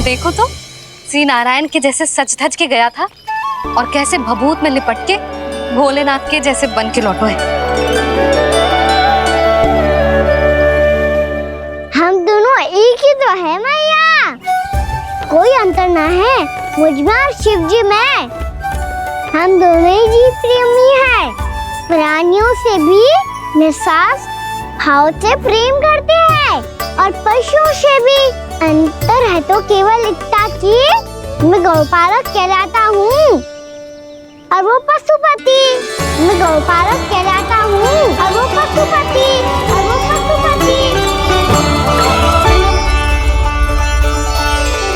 देखो तो श्री नारायण के जैसे सच धज के गया था और कैसे भभूत में लिपट के भोलेनाथ के जैसे बन के लौटो है। हम दोनों एक ही तो है मैया, कोई अंतर ना है मुझमें और शिव जी में। हम दोनों ही जीव प्रेमी हैं, प्राणियों से भी निस्सास भाव से प्रेम करते हैं और पशुओं से भी। अंतर है तो केवल इतना कि मैं गौपालक कहलाता हूँ और वो पशुपति। मैं गौपालक कहलाता हूँ और वो पशुपति, और वो पशुपति।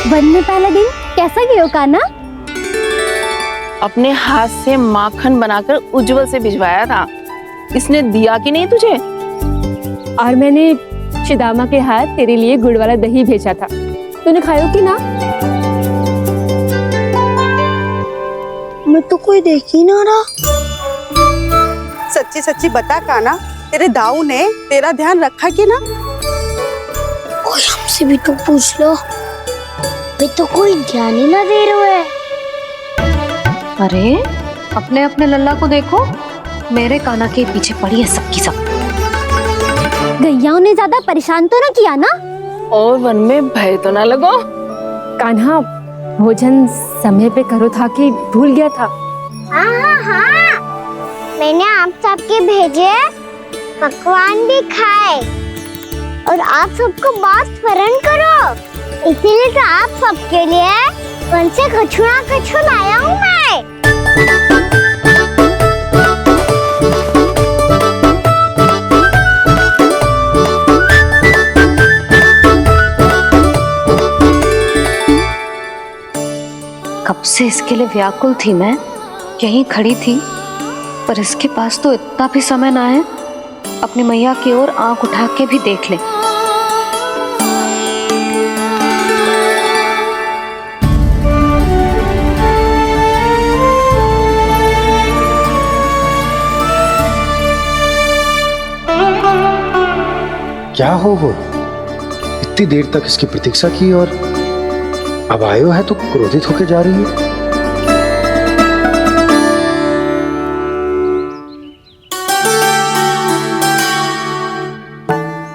वन में पहला दिन कैसा गया कान्हा? अपने हाथ से माखन बनाकर उज्जवल से भिजवाया था। इसने दिया कि नहीं तुझे? और मैंने शिदामा के हाथ तेरे लिए गुड़ वाला दही भेजा था, तूने खाया कि ना? मैं तो कोई देख ही ना रहा। सच्ची सच्ची बता काना, तेरे दाऊ ने तेरा ध्यान रखा कि ना? कोई हमसे भी तो पूछ लो, वे तो कोई ध्यान ही ना दे रहे हैं। अरे अपने अपने लल्ला को देखो, मेरे काना के पीछे पड़ी है सबकी सब। गैयाओं ने ज्यादा परेशान तो ना किया ना? और वन में भय तो ना लगो? कान्हा भोजन समय पे करो था कि भूल गया था? हाँ, मैंने आप सबके भेजे पकवान भी खाए और आप सबको बात स्मरण करो, इसीलिए तो आप सबके लिए वन से कछुआ कछु लाया हूँ मैं। कब से इसके लिए व्याकुल थी मैं, यहीं खड़ी थी, पर इसके पास तो इतना भी समय ना है अपनी मैया की ओर आंख उठा के भी देख ले। क्या हो इतनी देर तक इसकी प्रतीक्षा की और अब आयो है तो क्रोधित होकर जा रही है।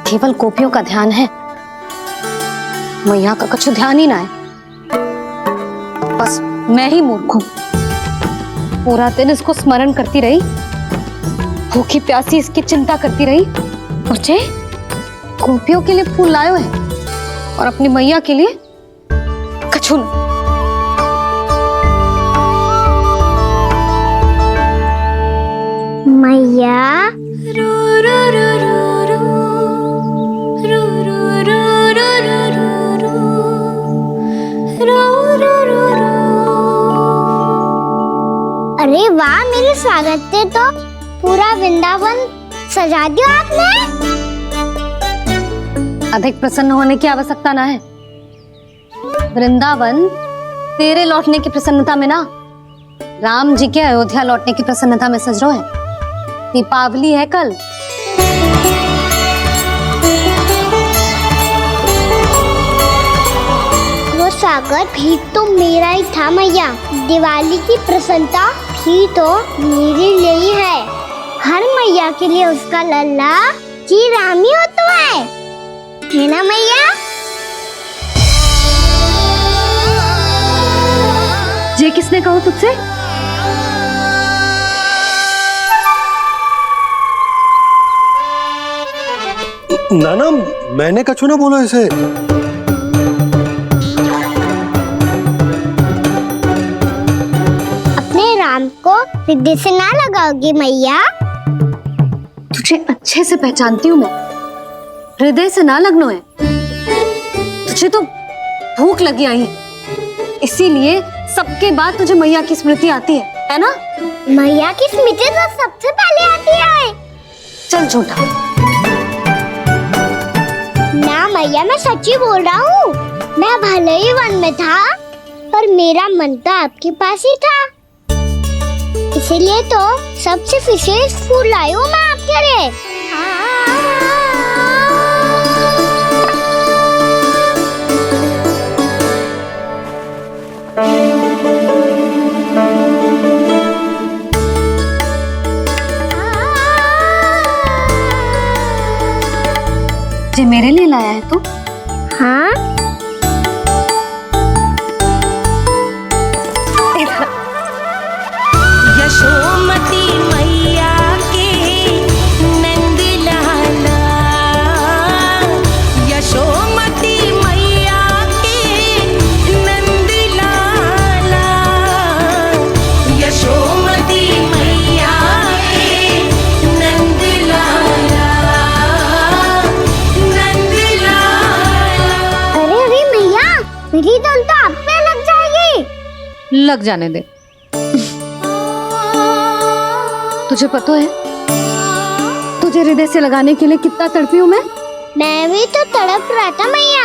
केवल गोपियों का ध्यान है, मैया का कुछ ध्यान ही ना है। बस मैं ही मूर्ख हूं, पूरा दिन इसको स्मरण करती रही, भूखी प्यासी इसकी चिंता करती रही, और जे गोपियों के लिए फूल लायो है और अपनी मैया के लिए कछु नहीं। मैया अरे वाह, मेरे स्वागत से तो पूरा वृंदावन सजा दिया आपने। अधिक प्रसन्न होने की आवश्यकता ना है। वृंदावन तेरे लौटने की प्रसन्नता में ना, राम जी के अयोध्या लौटने की प्रसन्नता में सज रहो है। दीपावली है कल। वो स्वागत भी तो मेरा ही था मैया। दिवाली की प्रसन्नता भी तो मेरे लिए ही है। हर मैया के लिए उसका लल्ला जी राम ही होता है ना मैया? ये किसने कहा तुझसे? नाना, मैंने कछु ना बोला इसे। अपने राम को हृदय से ना लगाओगी मैया? तुझे अच्छे से पहचानती हूँ मैं, हृदय से ना लगनो है। तुझे तो भूख लगी आई है, इसीलिए सबके बाद तुझे मैया की स्मृति आती है ना? मैया की स्मृति तो सबसे पहले आती है। चल झूठा। ना मैया, मैं सच्ची बोल रहा हूँ। मैं भले ही वन में था, पर मेरा मन तो आपके पास ही था। इसीलिए तो सबसे विशेष फूल लाई हूँ मैं आपके लिए। जे मेरे लिए लाया है तू? हाँ। यशोमती मैया के नंद लाला, यशोमती मैया के नंद लाला, यशोमती मैया के नंद लाला, नंद लाला। अरे अरे मैया, मेरी धुन तो आप पे लग जाएगी। लग जाने दे। तुझे पता है तुझे हृदय से लगाने के लिए कितना तड़पी हूँ मैं? मैं भी तो तड़प रहा था मैया,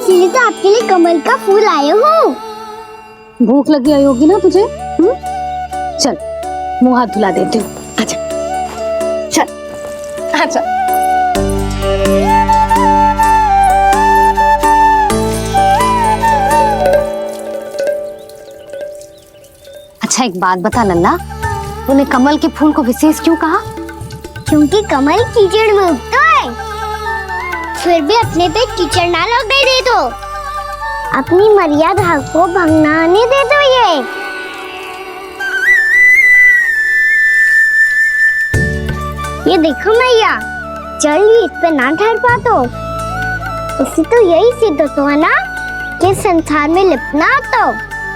इसलिए तो आपके लिए कमल का फूल आया हूँ। भूख लगी आई होगी ना तुझे? चल मुंह हाथ धुला देती हूँ। आजा चल आजा। अच्छा एक बात बता लल्ला, तूने कमल के फूल को विशेष क्यों कहा? क्योंकि कमल कीचड़ में उगता है, फिर भी अपने पे कीचड़ ना लगने दे दो। अपनी मर्यादा को भंग ना आने दे दो। ये देखो मैया, जल ही इस पे ना ठहर पा तो इसी तो यही सिद्ध होता है ना कि संसार में लिपना तो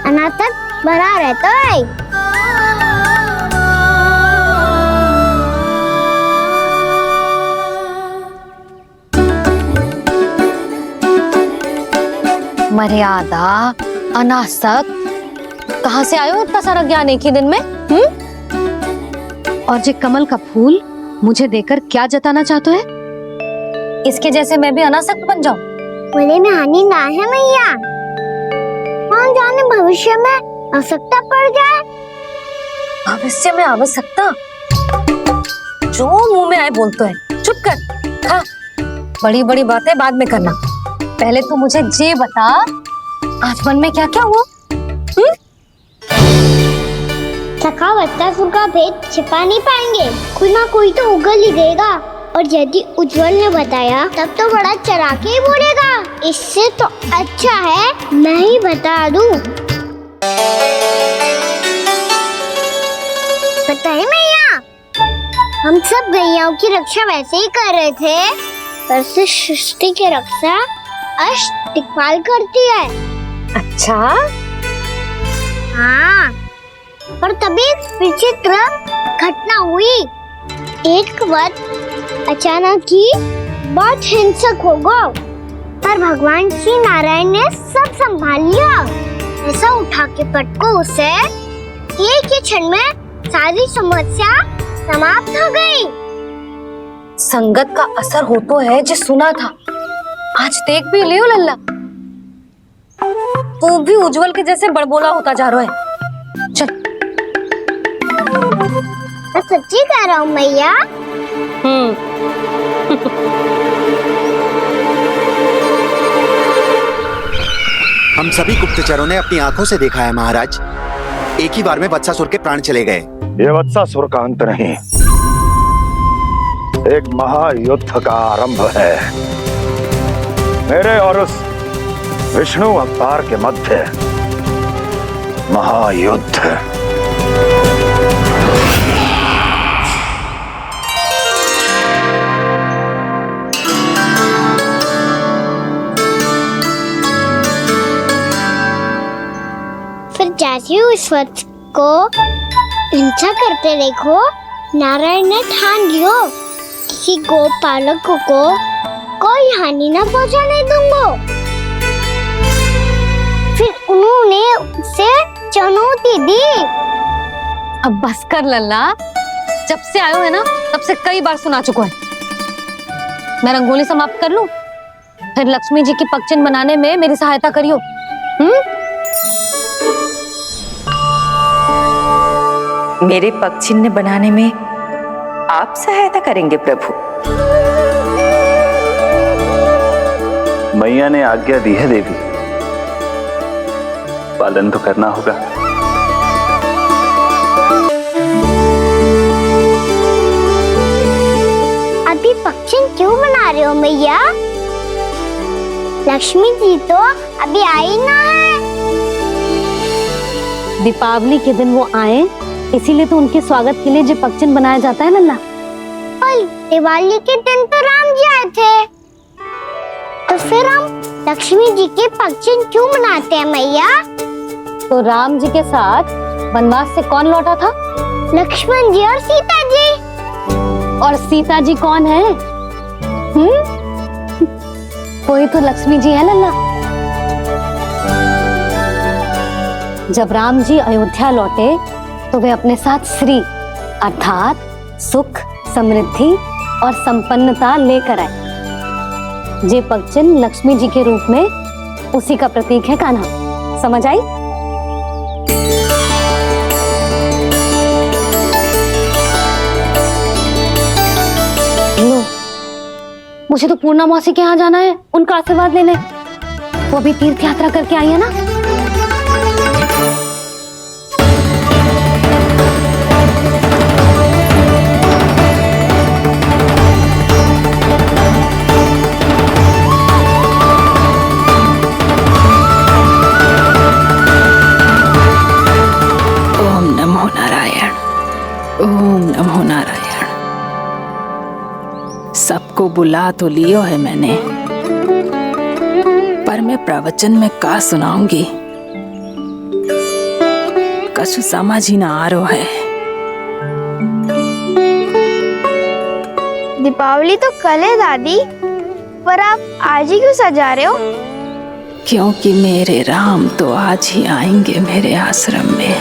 अनाथक बना रहता है। मर्यादा, अनासक, कहाँ से आयो इतना सारा ज्ञान एक ही दिन में? और जे कमल का फूल मुझे देकर क्या जताना चाहते है? इसके जैसे मैं भी अनासक्त बन जाऊं? बोले में हानि ना है मैया, कौन जाने भविष्य में आवश्यकता पड़ जाए। भविष्य में आवश्यकता? जो मुंह में आए बोलते हैं। चुप कर। हाँ, बड़ी बड़ी बातें बाद में करना, पहले तू मुझे ये बता आज वन में क्या क्या हुआ? सखा वत्सासुर का भेद छिपा नहीं पाएंगे, कोई ना कोई तो उगल ही देगा। और यदि उज्जवल ने बताया तब तो बड़ा चला के ही बोलेगा। इससे तो अच्छा है मैं ही बता दूं। बताइए मैया, हम सब गैयाओं की रक्षा वैसे ही कर रहे थे, पर से सृष्टि की रक्षा अष्ट दिक्पाल करती है। अच्छा? हाँ, पर तभी विचित्र घटना हुई। एक वक्त अचानक ही बहुत हिंसक हो गया, पर भगवान श्री नारायण ने सब संभाल लिया। ऐसा उठा के पटको उसे, एक ही क्षण में सारी समस्या समाप्त हो गई। संगत का असर हो तो है जो सुना था, आज देख भी लियो लल्ला, तू भी उज्जवल के जैसे बड़बोला होता जा रहा है। चल। मैं सच्ची कह रहा हूँ मैया। हम सभी गुप्तचरों ने अपनी आंखों से देखा है महाराज, एक ही बार में वत्सासुर के प्राण चले गए। ये वत्सासुर का अंत नहीं, एक महायुद्ध का आरंभ है। मेरे और उस विष्णु अवतार के मध्य महायुद्ध। फिर जैसे ही उस वक्त को हिंसा करते देखो, नारायण ने ठान लियो किसी गोपालक को कोई हानि न पहुंचाने दूंगा। फिर उन्होंने उसे चुनौती दी। अब बस कर लल्ला, जब से आयो है ना तब से कई बार सुना चुका है। मैं रंगोली समाप्त कर लूं, फिर लक्ष्मी जी की पगचिन बनाने में मेरी सहायता करियो। मेरे पग चिन्ह बनाने में आप सहायता करेंगे प्रभु? मैया ने आज्ञा दी है देवी, पालन तो करना होगा। अभी पक्षी क्यों बना रहे हो मैया? लक्ष्मी जी तो अभी आई ना है। दीपावली के दिन वो आए, इसीलिए तो उनके स्वागत के लिए जो पगचिन बनाया जाता है लल्ला। पर दिवाली के दिन तो राम जी आए थे, तो फिर हम लक्ष्मी जी के पगचिन क्यों बनाते हैं मैया? तो राम जी के साथ वनवास से कौन लौटा था? लक्ष्मण जी और सीता जी। और सीता जी कौन है? कोई तो लक्ष्मी जी है लल्ला। जब राम जी अयोध्या लौटे तो वे अपने साथ श्री अर्थात सुख, समृद्धि और संपन्नता लेकर आए। ये पगचिन लक्ष्मी जी के रूप में उसी का प्रतीक है कान्हा। समझ आई? लो, मुझे तो पूर्णा मौसी के यहाँ जाना है, उनका आशीर्वाद लेने। वो भी तीर्थ यात्रा करके आई है ना। ओम नमो नारायण। सबको बुला तो लियो है मैंने, पर मैं प्रवचन में का सुनाऊंगी, कछु समझ ही ना आ रहा है। दीपावली तो कल है दादी, पर आप आज ही क्यों सजा रहे हो? क्योंकि मेरे राम तो आज ही आएंगे मेरे आश्रम में।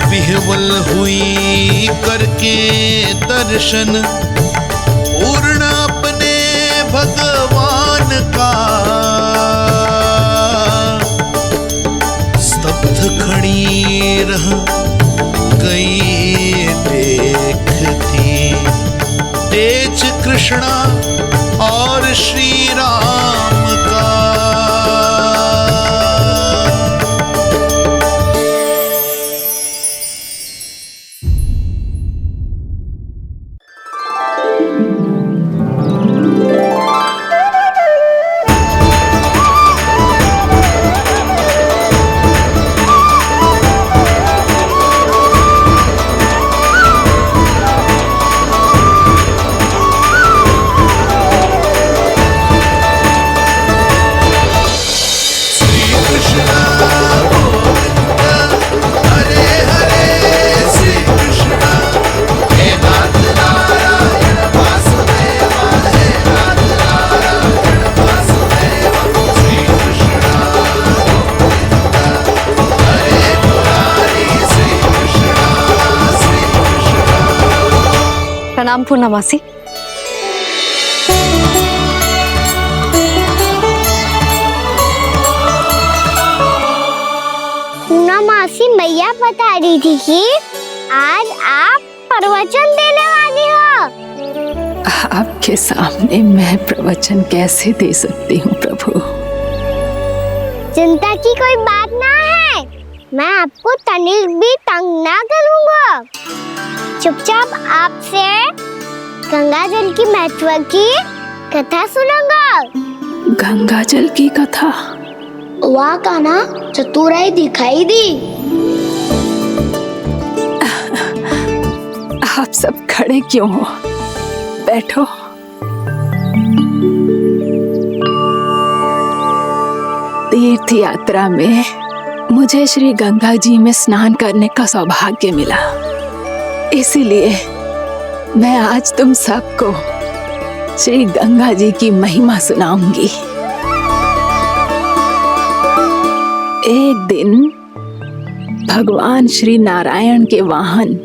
विह्वल हुई करके दर्शन, पूर्ण अपने का। स्तब्ध खड़ी रह गई देखती तेज कृष्णा और श्री राम का। प्रणाम पूर्णमासी। पूर्णमासी मैया बता रही थी कि आज आप प्रवचन देने वाली हो। आपके सामने मैं प्रवचन कैसे दे सकती हूँ प्रभु? चिंता की कोई बात ना है, मैं आपको तनिक भी तंग ना करूँगा। चुपचाप आपसे गंगा जल की महत्व की कथा सुनूंगा। गंगा जल की कथा? वाह कान्हा, चतुराई दिखाई दी। आप सब खड़े क्यों हो? बैठो। तीर्थ यात्रा में मुझे श्री गंगा जी में स्नान करने का सौभाग्य मिला, इसीलिए मैं आज तुम सबको श्री गंगा जी की महिमा सुनाऊंगी। एक दिन भगवान श्री नारायण के वाहन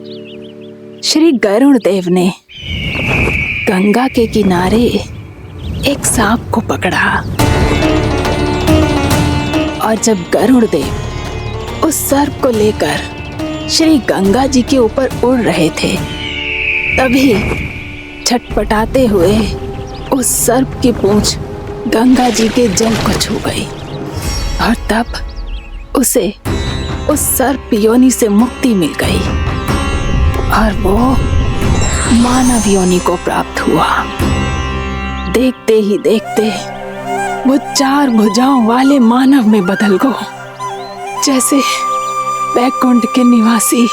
श्री गरुड़ देव ने गंगा के किनारे एक सांप को पकड़ा, और जब गरुड़ देव उस सर्प को लेकर श्री गंगा जी के ऊपर उड़ रहे थे, तभी छटपटाते हुए उस सर्प की पूंछ गंगा जी के जल को छू गई, और तब उसे उस सर्प योनि से मुक्ति मिल गई और वो मानव योनि को प्राप्त हुआ। देखते ही देखते वो 4 भुजाओं वाले मानव में बदल गो, जैसे बैकुंठ के निवासी।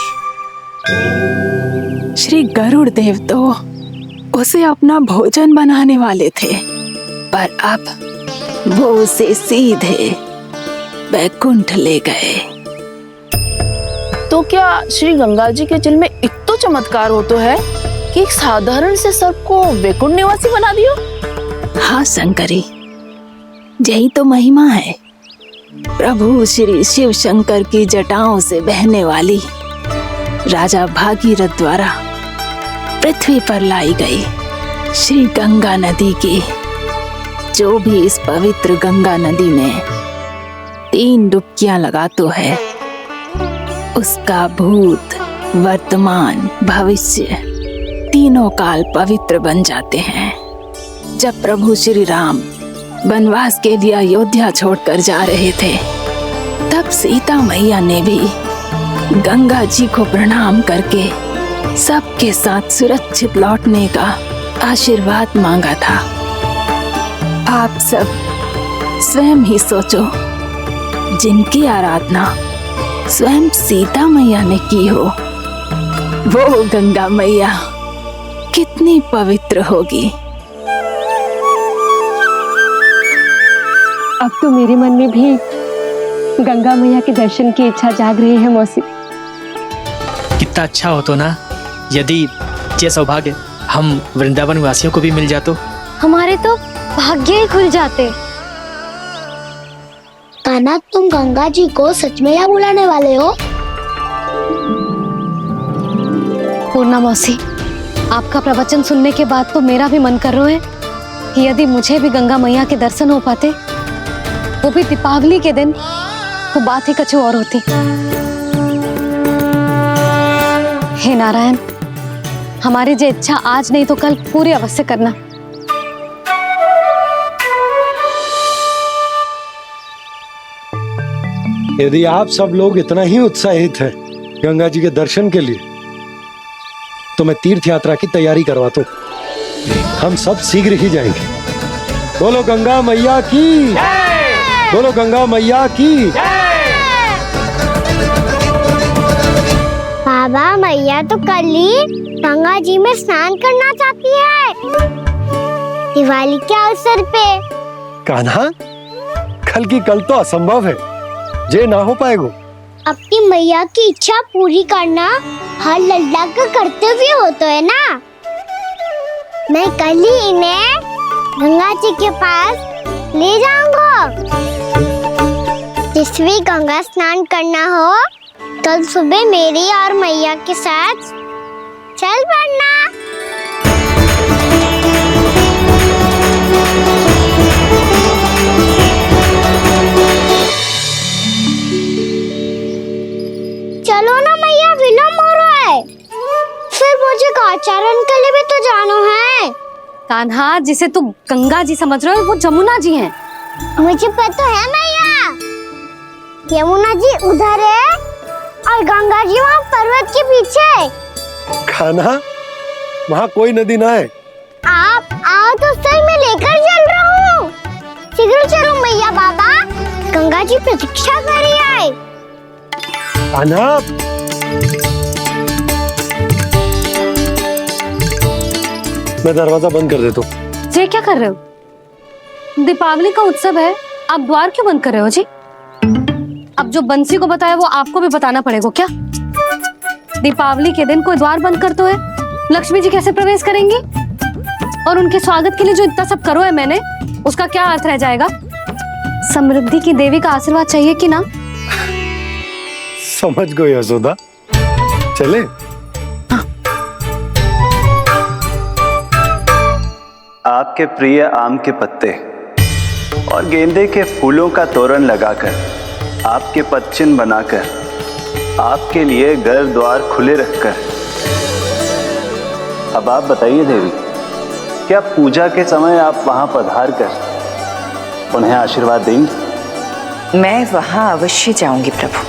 श्री गरुड़ देव तो उसे अपना भोजन बनाने वाले थे, पर अब वो उसे सीधे बैकुंठ ले गए। तो क्या श्री गंगा जी के जल में इतना चमत्कार हो तो है कि एक साधारण से सर्प को वैकुंठ निवासी बना दियो? हाँ शंकरी, यही तो महिमा है। प्रभु श्री शिव शंकर की जटाओं से बहने वाली राजा भागीरथ द्वारा पृथ्वी पर लाई गई श्री गंगा नदी की, जो भी इस पवित्र गंगा नदी में 3 डुबकियां लगातो है, उसका भूत, वर्तमान, भविष्य तीनों काल पवित्र बन जाते हैं। जब प्रभु श्री राम वनवास के लिए अयोध्या छोड़कर जा रहे थे, तब सीता मैया ने भी गंगा जी को प्रणाम करके सबके साथ सुरक्षित लौटने का आशीर्वाद मांगा था। आप सब स्वयं ही सोचो, जिनकी आराधना स्वयं सीता मैया ने की हो, वो गंगा मैया कितनी पवित्र होगी। अब तो मेरे मन में भी गंगा मैया के दर्शन की इच्छा जाग रही है मौसी। कितना अच्छा हो तो ना यदि ये सौभाग्य हम वृंदावन वासियों को भी मिल जातो। हमारे तो भाग्य ही खुल जाते। कान्हा, तुम गंगा जी को सच में यहाँ बुलाने वाले हो? पूर्णा मौसी, आपका प्रवचन सुनने के बाद तो मेरा भी मन कर रहा है कि यदि मुझे भी गंगा मैया के दर्शन हो पाते, वो भी दीपावली के दिन, तो बात ही कुछ और होती। हे नारायण, हमारी जो इच्छा आज नहीं तो कल पूरी अवश्य करना। यदि आप सब लोग इतना ही उत्साहित हैं गंगा जी के दर्शन के लिए, तो मैं तीर्थ यात्रा की तैयारी करवाता हूँ। हम सब शीघ्र ही जाएंगे। बोलो गंगा मैया की, बोलो गंगा मैया की। बाबा, मैया तो कल ही गंगा जी में स्नान करना चाहती है, दिवाली के अवसर पे। कान्हा, कल की कल तो असंभव है, जे ना हो पाएगा। अपनी मैया की इच्छा पूरी करना हर लल्ला का कर्तव्य होता है ना। मैं कल ही इन्हें गंगा जी के पास ले जाऊंगा। जिस भी गंगा स्नान करना हो, कल सुबह मेरी और मैया के साथ चल पड़ना। चलो ना मैया, विलम्ब हो रहा है। फिर मुझे आचरण के लिए भी तो जाना है। कान्हा, जिसे तू गंगा जी समझ रहे हो, वो जमुना जी हैं। मुझे पता है मैया, यमुना जी उधर है और गंगा जी वहाँ पर्वत के पीछे। कान्हा, वहाँ कोई नदी ना है। आप आओ तो सही, मैं लेकर चल रहा हूँ। शीघ्र चलो मैया बाबा, गंगा जी प्रतीक्षा कर रही है। कान्हा, मैं दरवाजा बंद कर देता हूँ। जी क्या कर रहे हो? दीपावली का उत्सव है, आप द्वार क्यों बंद कर रहे हो जी? अब जो बंसी को बताया वो आपको भी बताना पड़ेगा क्या? दीपावली के दिन कोई द्वार बंद कर तो है, लक्ष्मी जी कैसे प्रवेश करेंगी? और उनके स्वागत के लिए जो इतना सब करो है मैंने, उसका क्या अर्थ रह जाएगा? समृद्धि की देवी का आशीर्वाद चाहिए कि ना? समझ गई यशोदा, चले। आपके प्रिय आम के पत्ते और गेंदे के फूलों का तोरण लगाकर, आपके पदचिन्ह बनाकर, आपके लिए घर द्वार खुले रखकर, अब आप बताइए देवी, क्या पूजा के समय आप वहां पधार कर उन्हें आशीर्वाद देंगी? मैं वहां अवश्य जाऊंगी प्रभु,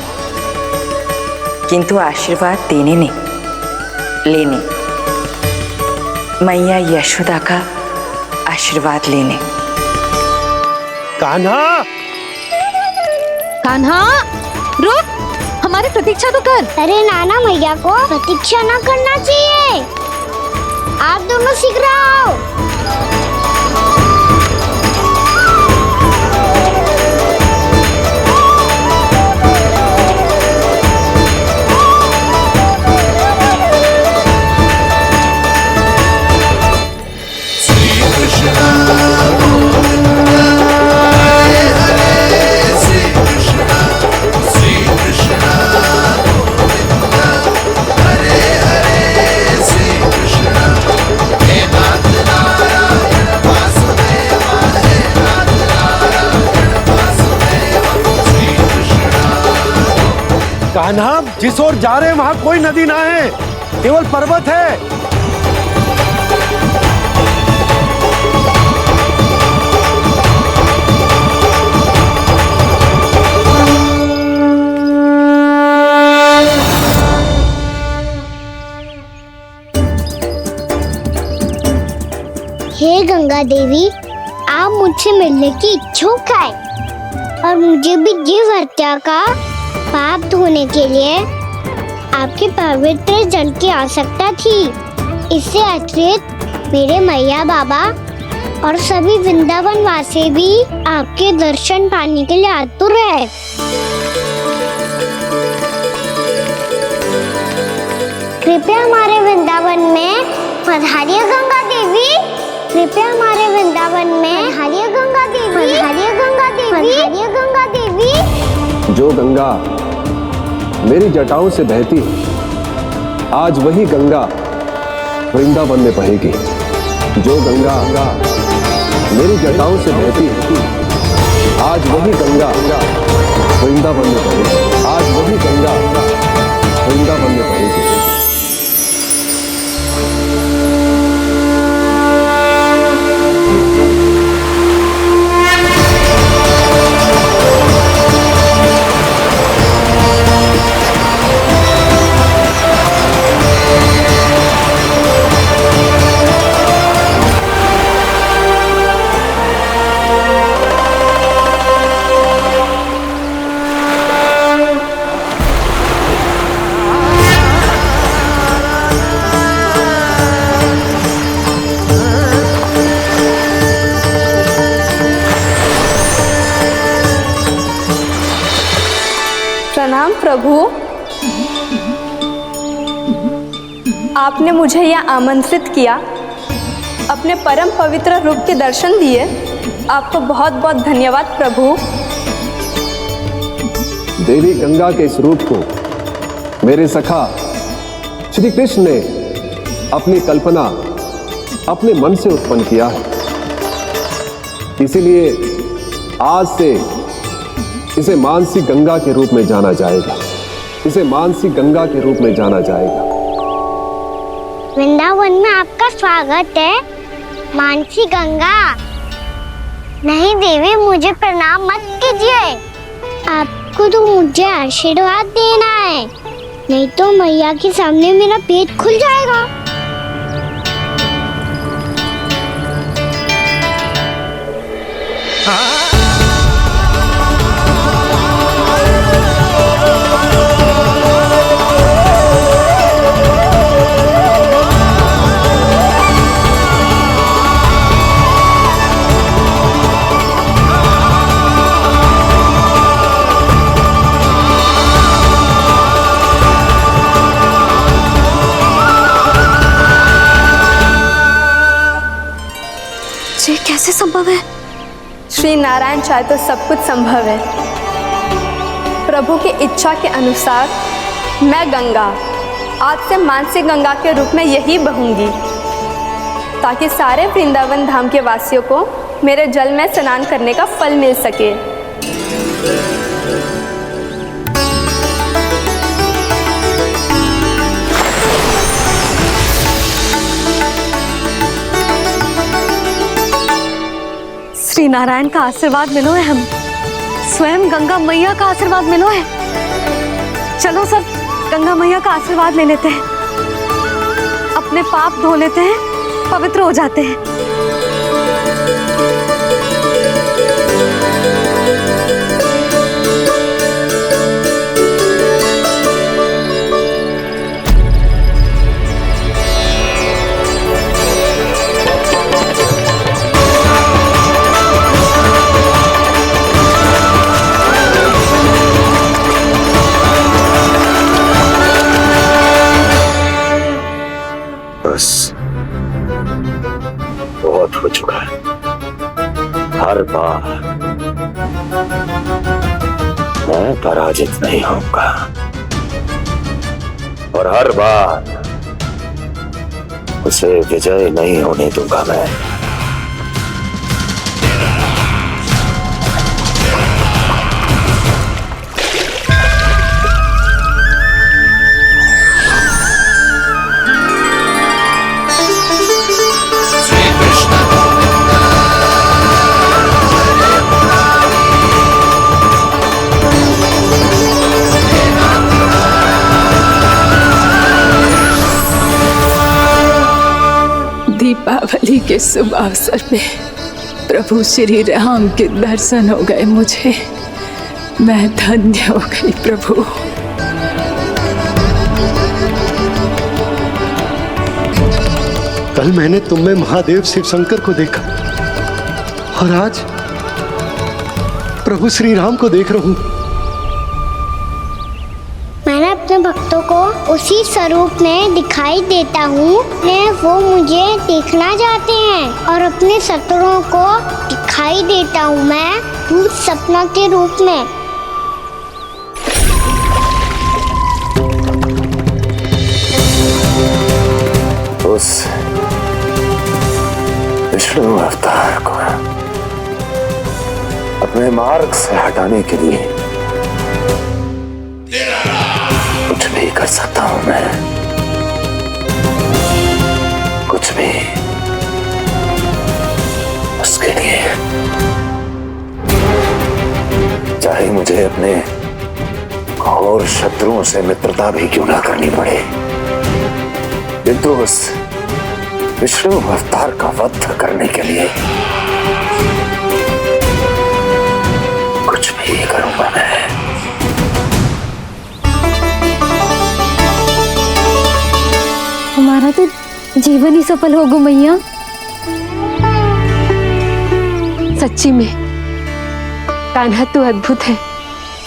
किंतु आशीर्वाद देने नहीं, लेने, मैया यशोदा का आशीर्वाद लेने। कान्हा, कान्हा, रुक, हमारी प्रतीक्षा तो कर। अरे नाना, मैया को प्रतीक्षा ना करना चाहिए। आप दोनों शीघ्र आओ। कान्हा, जिस ओर जा रहे हैं वहां कोई नदी ना है, केवल पर्वत है। हे गंगा देवी, आप मुझसे मिलने की इच्छुक है और मुझे भी जीव हत्या का पाप धोने के लिए आपके पवित्र जल की आवश्यकता थी। इससे अतिरिक्त मेरे मैया बाबा और सभी वृंदावन वासी भी आपके दर्शन पाने के लिए आतुर है। कृपया हमारे वृंदावन में पधारिए गंगा देवी। कृपया हमारे वृंदावन में पधारिए गंगा देवी। पधारिए गंगा देवी। पधारिए गंगा देवी। जो गंगा मेरी जटाओं से बहती है, आज वही गंगा वृंदावन में बहेगी। जो गंगा मेरी जटाओं से बहती है, आज वही गंगा वृंदावन में बहेगी। आज वही गंगा वृंदावन में बहेगी। प्रणाम प्रभु। आपने मुझे यह आमंत्रित किया, अपने परम पवित्र रूप के दर्शन दिए। आपको बहुत बहुत धन्यवाद प्रभु। देवी गंगा के इस रूप को मेरे सखा श्री कृष्ण ने अपनी कल्पना अपने मन से उत्पन्न किया है। इसीलिए आज से इसे मानसी गंगा के रूप में जाना जाएगा। इसे मानसी गंगा के रूप में जाना जाएगा। वृंदावन में आपका स्वागत है मानसी गंगा। नहीं देवी, मुझे प्रणाम मत कीजिए। आपको तो मुझे आशीर्वाद देना है, नहीं तो मैया के सामने मेरा पेट खुल जाएगा। ये कैसे संभव है? श्री नारायण चाहे तो सब कुछ संभव है। प्रभु की इच्छा के अनुसार मैं गंगा आज से मानसी गंगा के रूप में यही बहूंगी, ताकि सारे वृंदावन धाम के वासियों को मेरे जल में स्नान करने का फल मिल सके। श्री नारायण का आशीर्वाद मिलो है, हम स्वयं गंगा मैया का आशीर्वाद मिलो है। चलो सब गंगा मैया का आशीर्वाद ले लेते हैं, अपने पाप धो लेते हैं, पवित्र हो जाते हैं। बहुत हो चुका है। हर बार मैं पराजित नहीं होऊंगा और हर बार उसे विजय नहीं होने दूंगा मैं। दीपावली के शुभ अवसर पे प्रभु श्री राम के दर्शन हो गए मुझे। मैं धन्य हो गई प्रभु। कल मैंने तुम में महादेव शिव शंकर को देखा और आज प्रभु श्री राम को देख रहा हूं। मैंने अपने भक्तों को उसी स्वरूप में दिखाई देता हूँ, वो मुझे देखना चाहते हैं और अपने शत्रुओं को दिखाई देता हूँ मैं भूत सपना के रूप में। उस विष्णु अवतार को अपने मार्ग से हटाने के लिए कुछ भी कर सकता हूं मैं, कुछ भी। उसके लिए चाहे मुझे अपने और शत्रुओं से मित्रता भी क्यों ना करनी पड़े, किंतु उस विष्णु अवतार का वध करने के लिए कुछ भी करूंगा मैं। हमारा तो जीवन ही सफल हो गो मैया। सच्ची में कान्हा तू अद्भुत है।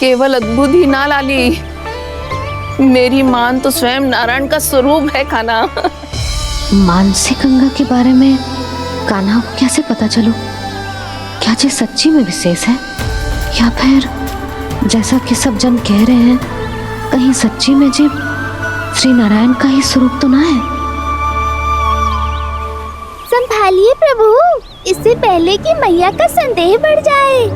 केवल अद्भुत ही ना लाली, मेरी मान तो स्वयं नारायण का स्वरूप है कान्हा। मानसी गंगा के बारे में कान्हा को कैसे पता चलो? क्या ये सच्ची में विशेष है, या फिर जैसा कि सब जन कह रहे हैं, कहीं सच्ची में जी श्री नारायण का ही स्वरूप तो ना है? संभालिए प्रभु, इससे पहले कि मैया का संदेह बढ़ जाए।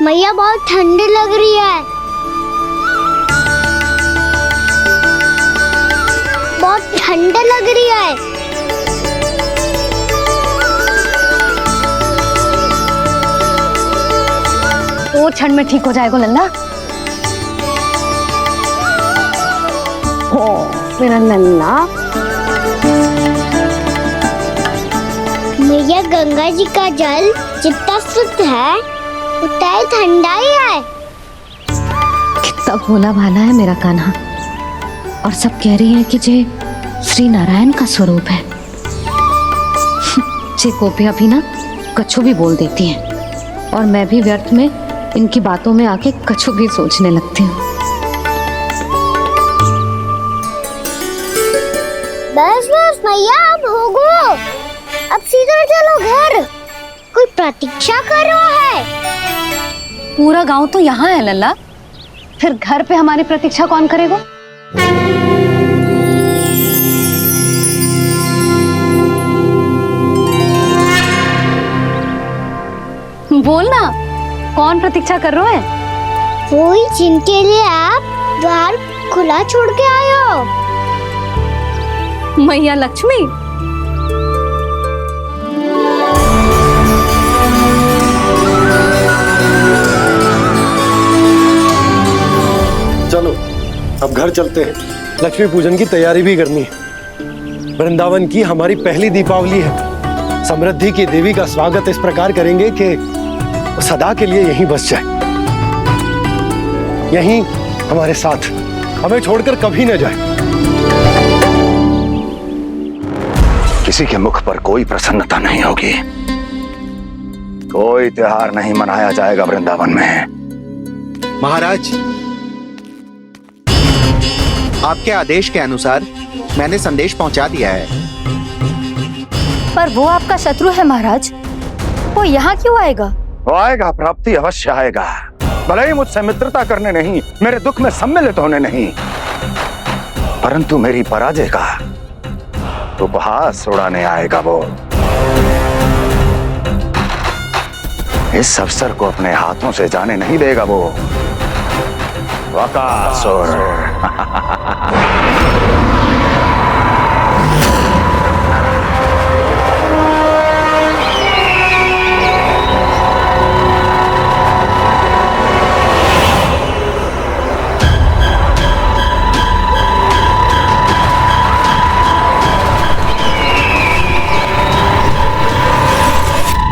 मैया बहुत ठंडी लग रही है, बहुत ठंडा लग रही है। वो क्षण में ठीक हो जाएगा लल्ला। ओ मेरा लल्ला। मैया गंगा जी का जल जितना शुद्ध है उतना ही ठंडा ही है। कितना भोला भाला है मेरा कान्हा। और सब कह रही हैं कि जे श्री नारायण का स्वरूप है। जे गोपियां भी ना कछु भी बोल देती हैं, और मैं भी व्यर्थ में इनकी बातों में आके कछु भी सोचने लगती हूँ। बस बस मैया, अब होगो, अब सीधा चलो घर। कोई प्रतीक्षा कर रहा है। पूरा गांव तो यहाँ है लल्ला, फिर घर पे हमारी प्रतीक्षा कौन करेगा? बोल ना, कौन प्रतीक्षा कर रहे हैं? वही जिनके लिए आप द्वार खुला छोड़ के आए हो। मैया लक्ष्मी। चलो अब घर चलते हैं, लक्ष्मी पूजन की तैयारी भी करनी है। वृंदावन की हमारी पहली दीपावली है। समृद्धि की देवी का स्वागत इस प्रकार करेंगे कि सदा के लिए यहीं बस जाए, यहीं हमारे साथ, हमें छोड़कर कभी न जाए। किसी के मुख पर कोई प्रसन्नता नहीं होगी, कोई त्योहार नहीं मनाया जाएगा वृंदावन में। महाराज, आपके आदेश के अनुसार मैंने संदेश पहुंचा दिया है। पर वो आपका शत्रु है महाराज, वो यहाँ क्यों आएगा? वो आएगा, प्राप्ति अवश्य आएगा। भले ही मुझसे मित्रता करने नहीं, मेरे दुख में सम्मिलित होने नहीं, परंतु मेरी पराजय का उपहास उड़ाने आएगा वो। इस अवसर को अपने हाथों से जाने नहीं देगा वो। वकासुर।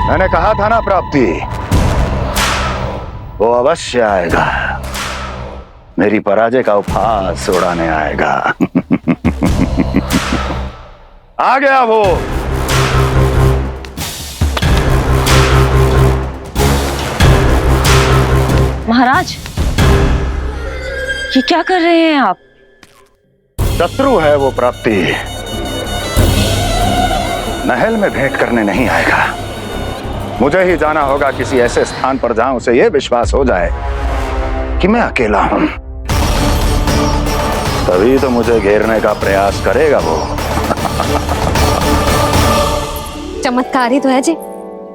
मैंने कहा था ना प्राप्ति, वो अवश्य आएगा, मेरी पराजय का उपहास उड़ाने आएगा। आ गया वो। महाराज, ये क्या कर रहे हैं आप? शत्रु है वो प्राप्ति, महल में भेंट करने नहीं आएगा। मुझे ही जाना होगा किसी ऐसे स्थान पर जहां उसे यह विश्वास हो जाए कि मैं अकेला हूं, तभी तो मुझे घेरने का प्रयास करेगा वो। चमत्कार ही तो है जी।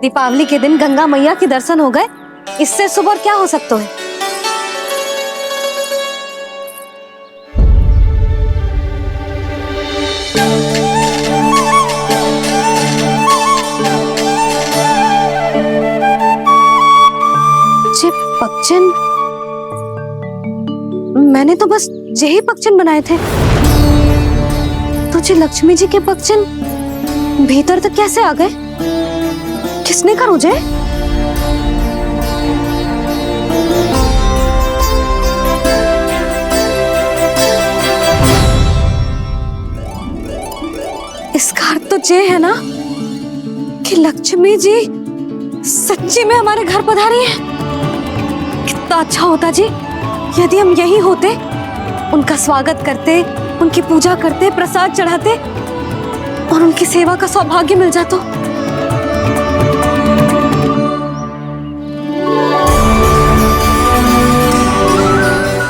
दीपावली के दिन गंगा मैया के दर्शन हो गए, इससे शुभ और क्या हो सकता है। जे पक्षन, मैंने तो बस यही पक्षन बनाए थे, तो जे लक्ष्मी जी के पक्षन भीतर तक कैसे आ गए? किसने कर मुझे? इसका अर्थ तो ये है ना कि लक्ष्मी जी सच्ची में हमारे घर पधारी है। कितना अच्छा होता जी यदि हम यही होते, उनका स्वागत करते, उनकी पूजा करते, प्रसाद चढ़ाते और उनकी सेवा का सौभाग्य मिल जाता।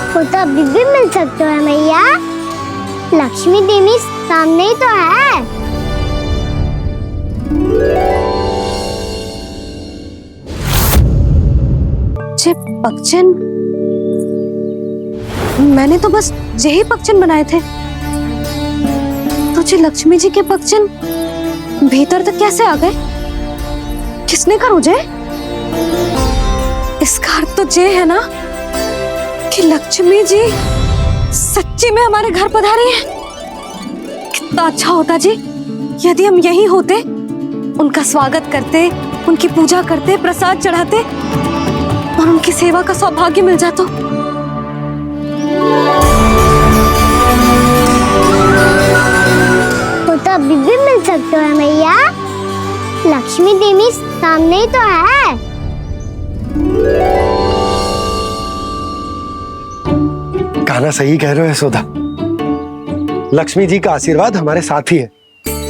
वो तो अभी भी मिल सकते हैं मैया, लक्ष्मी देवी सामने ही तो है। जे पक्षन, मैंने तो बस यही पक्षन बनाए थे, तो जे लक्ष्मी जी के पक्षन भीतर तक कैसे आ गए? किसने कर मुझे? इसका अर्थ तो ये है ना कि लक्ष्मी जी सच्ची में हमारे घर पधारी है। कितना अच्छा होता जी यदि हम यही होते, उनका स्वागत करते, उनकी पूजा करते, प्रसाद चढ़ाते और उनकी सेवा का सौभाग्य मिल जाता। वो तो अभी भी मिल सकते हैं मैया, लक्ष्मी देवी सामने ही तो है। कान्हा सही कह रहे हो यशोदा, लक्ष्मी जी का आशीर्वाद हमारे साथ ही है।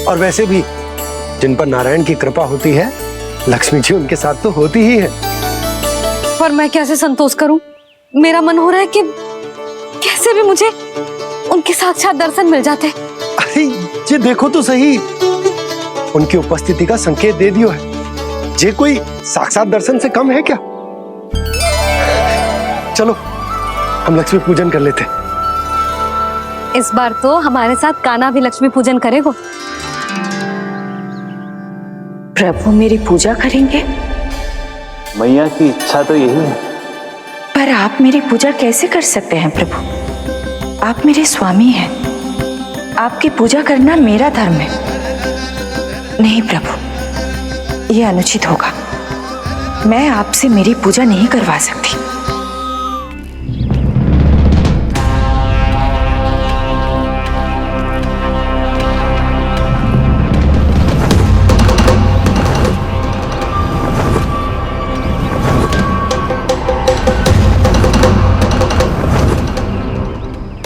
और वैसे भी जिन पर नारायण की कृपा होती है, लक्ष्मी जी उनके साथ तो होती ही है। पर मैं कैसे संतोष करूं? मेरा मन हो रहा है कि कैसे भी मुझे उनके साक्षात दर्शन मिल जाते। अरे ये देखो तो सही, उनकी उपस्थिति का संकेत दे दियो है। ये कोई साक्षात दर्शन से कम है क्या? चलो हम लक्ष्मी पूजन कर लेते। इस बार तो हमारे साथ कान्हा भी लक्ष्मी पूजन करेगा। प्रभु मेरी पूजा करेंगे? मैया की इच्छा तो यही है। पर आप मेरी पूजा कैसे कर सकते हैं प्रभु? आप मेरे स्वामी हैं, आपकी पूजा करना मेरा धर्म है। नहीं प्रभु, यह अनुचित होगा। मैं आपसे मेरी पूजा नहीं करवा सकती।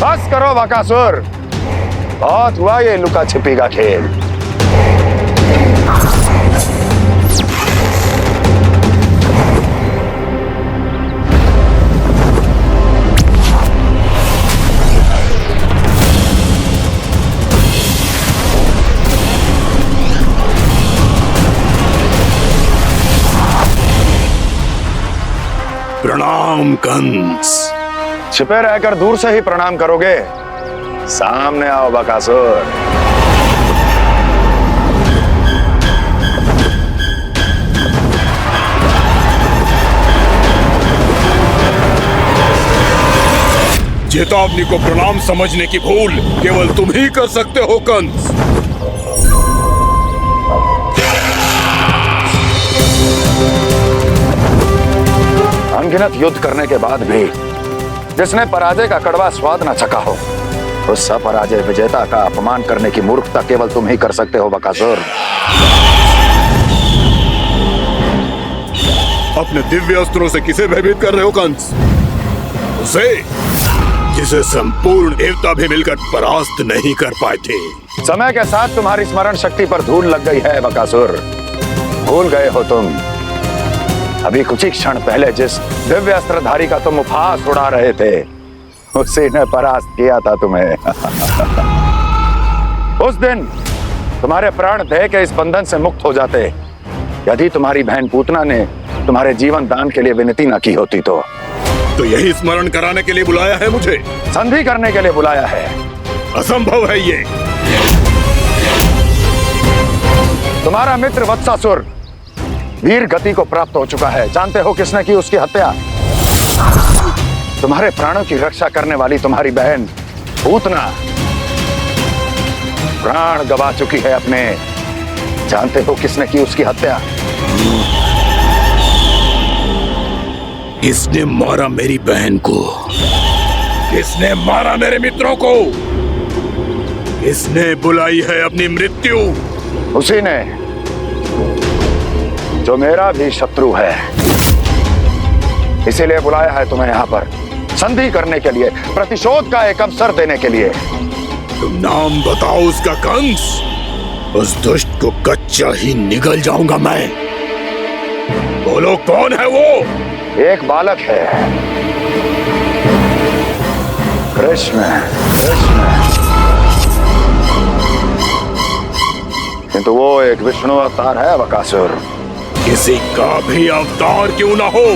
बस करो बकासुर, बहुत हुआ ये लुका छिपी का खेल। प्रणाम कंस। छिपे रहकर दूर से ही प्रणाम करोगे? सामने आओ बकासुर। चेतावनी को प्रणाम समझने की भूल केवल तुम ही कर सकते हो कंस। अनगिनत युद्ध करने के बाद भी जिसने पराजय का कड़वा स्वाद न चखा हो, उस अपराजय विजेता का अपमान करने की मूर्खता केवल तुम ही कर सकते हो बकासुर। अपने दिव्य अस्त्रों से किसे भयभीत कर रहे हो कंस? उसे जिसे संपूर्ण देवता भी मिलकर परास्त नहीं कर पाए थे। समय के साथ तुम्हारी स्मरण शक्ति पर धूल लग गई है बकासुर। भूल गए हो तुम अभी कुछ ही क्षण पहले जिस दिव्य अस्त्रधारी का तुम उपहास उड़ा रहे थे, उसी ने परास्त किया था तुम्हें। उस दिन तुम्हारे प्राण दे के इस बंधन से मुक्त हो जाते यदि तुम्हारी बहन पूतना ने तुम्हारे जीवन दान के लिए विनती न की होती तो यही स्मरण कराने के लिए बुलाया है मुझे? संधि करने के लिए बुलाया है। असंभव है ये। तुम्हारा मित्र वत्सासुर वीर गति को प्राप्त हो चुका है। जानते हो किसने की उसकी हत्या? तुम्हारे प्राणों की रक्षा करने वाली तुम्हारी बहन पूतना प्राण गवा चुकी है अपने। जानते हो किसने की उसकी हत्या? किसने मारा मेरी बहन को? किसने मारा मेरे मित्रों को? किसने बुलाई है अपनी मृत्यु? उसी ने जो मेरा भी शत्रु है। इसीलिए बुलाया है तुम्हें यहाँ पर संधि करने के लिए, प्रतिशोध का एक अवसर देने के लिए। तुम नाम बताओ उसका कंस। उस दुष्ट को कच्चा ही निगल जाऊंगा मैं। बोलो कौन है वो? एक बालक है, कृष्ण। किंतु वो एक विष्णु अवतार है बकासुर। किसी का भी अवतार क्यों ना हो,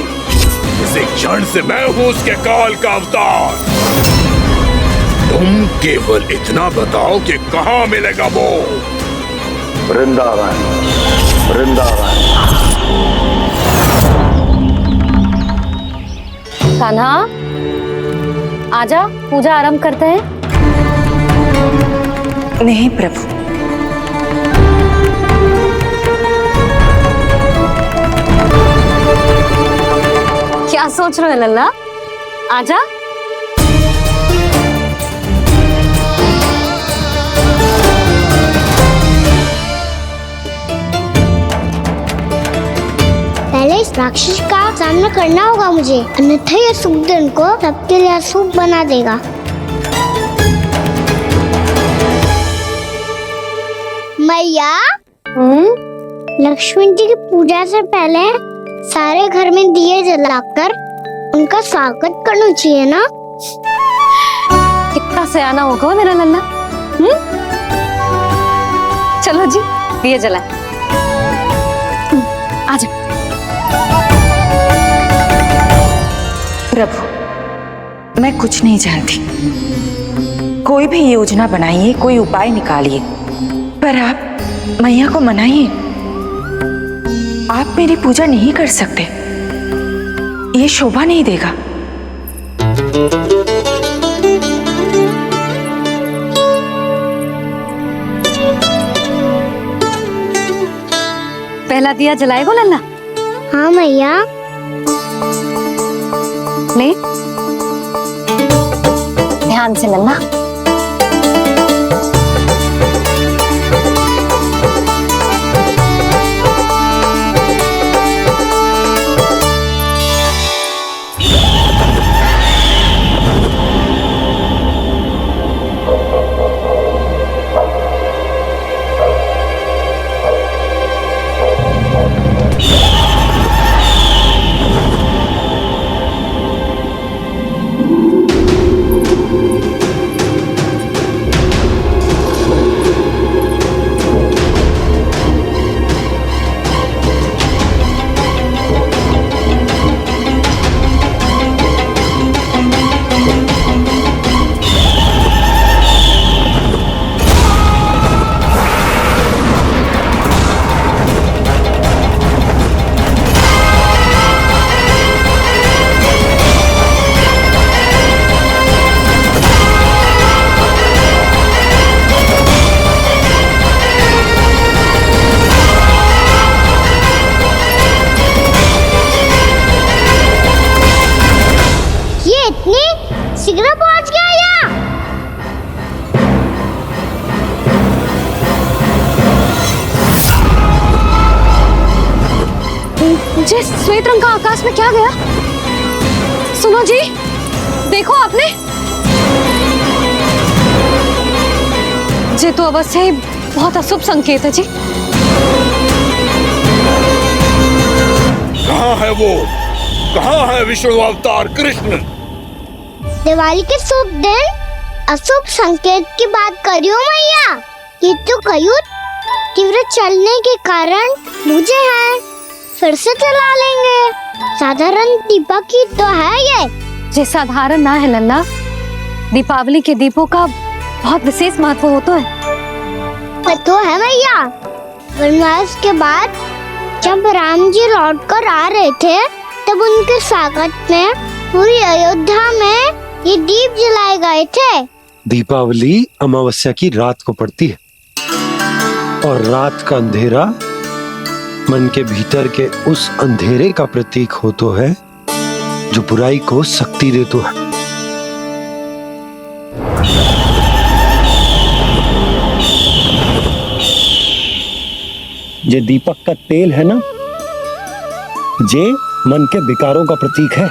इसी क्षण से मैं हूं उसके काल का अवतार। तुम केवल इतना बताओ कि कहां मिलेगा वो? वृंदावन, वृंदावन। कान्हा, आजा, पूजा आरंभ करते हैं। नहीं प्रभु, क्या सोच रहे हो लल्ला? आजा। पहले इस राक्षस का सामना करना होगा मुझे, अन्यथा ये शुभ दिन को सबके लिए अशुभ बना देगा। मैया, लक्ष्मण जी की पूजा से पहले सारे घर में दिए जलाकर उनका स्वागत करना चाहिए ना? कितना सयाना होगा मेरा लल्ला। चलो जी, दिए जलाए। आजा। प्रभु, मैं कुछ नहीं जानती। कोई भी योजना बनाइए, कोई उपाय निकालिए, पर आप मैया को मनाइए। आप मेरी पूजा नहीं कर सकते, ये शोभा नहीं देगा। पहला दिया जलाएगो लल्ला? हाँ मैया। ले, ध्यान से लल्ला। शीघ्र पहुंच गया यहाँ। मुझे श्वेत रंग का आकाश में क्या गया? सुनो जी, देखो आपने, ये तो अवश्य ही बहुत अशुभ संकेत है जी। कहाँ है वो? कहाँ है विष्णु अवतार कृष्ण? दिवाली के शुभ दिन अशुभ संकेत की बात करियो मैया। ये तो कयूँ तीव्र चलने के कारण मुझे है, फिर से चला लेंगे। साधारण दीपक ही तो है ये। ये साधारण ना है लल्ला, दीपावली के दीपों का बहुत विशेष महत्व होता है। तो है भैया, वनवास के बाद जब राम जी लौट कर आ रहे थे तब उनके स्वागत में पूरी अयोध्या में ये दीप जलाए गए थे। दीपावली अमावस्या की रात को पड़ती है और रात का अंधेरा मन के भीतर के उस अंधेरे का प्रतीक होता है जो बुराई को शक्ति देता है। ये दीपक का तेल है ना, जे मन के विकारों का प्रतीक है।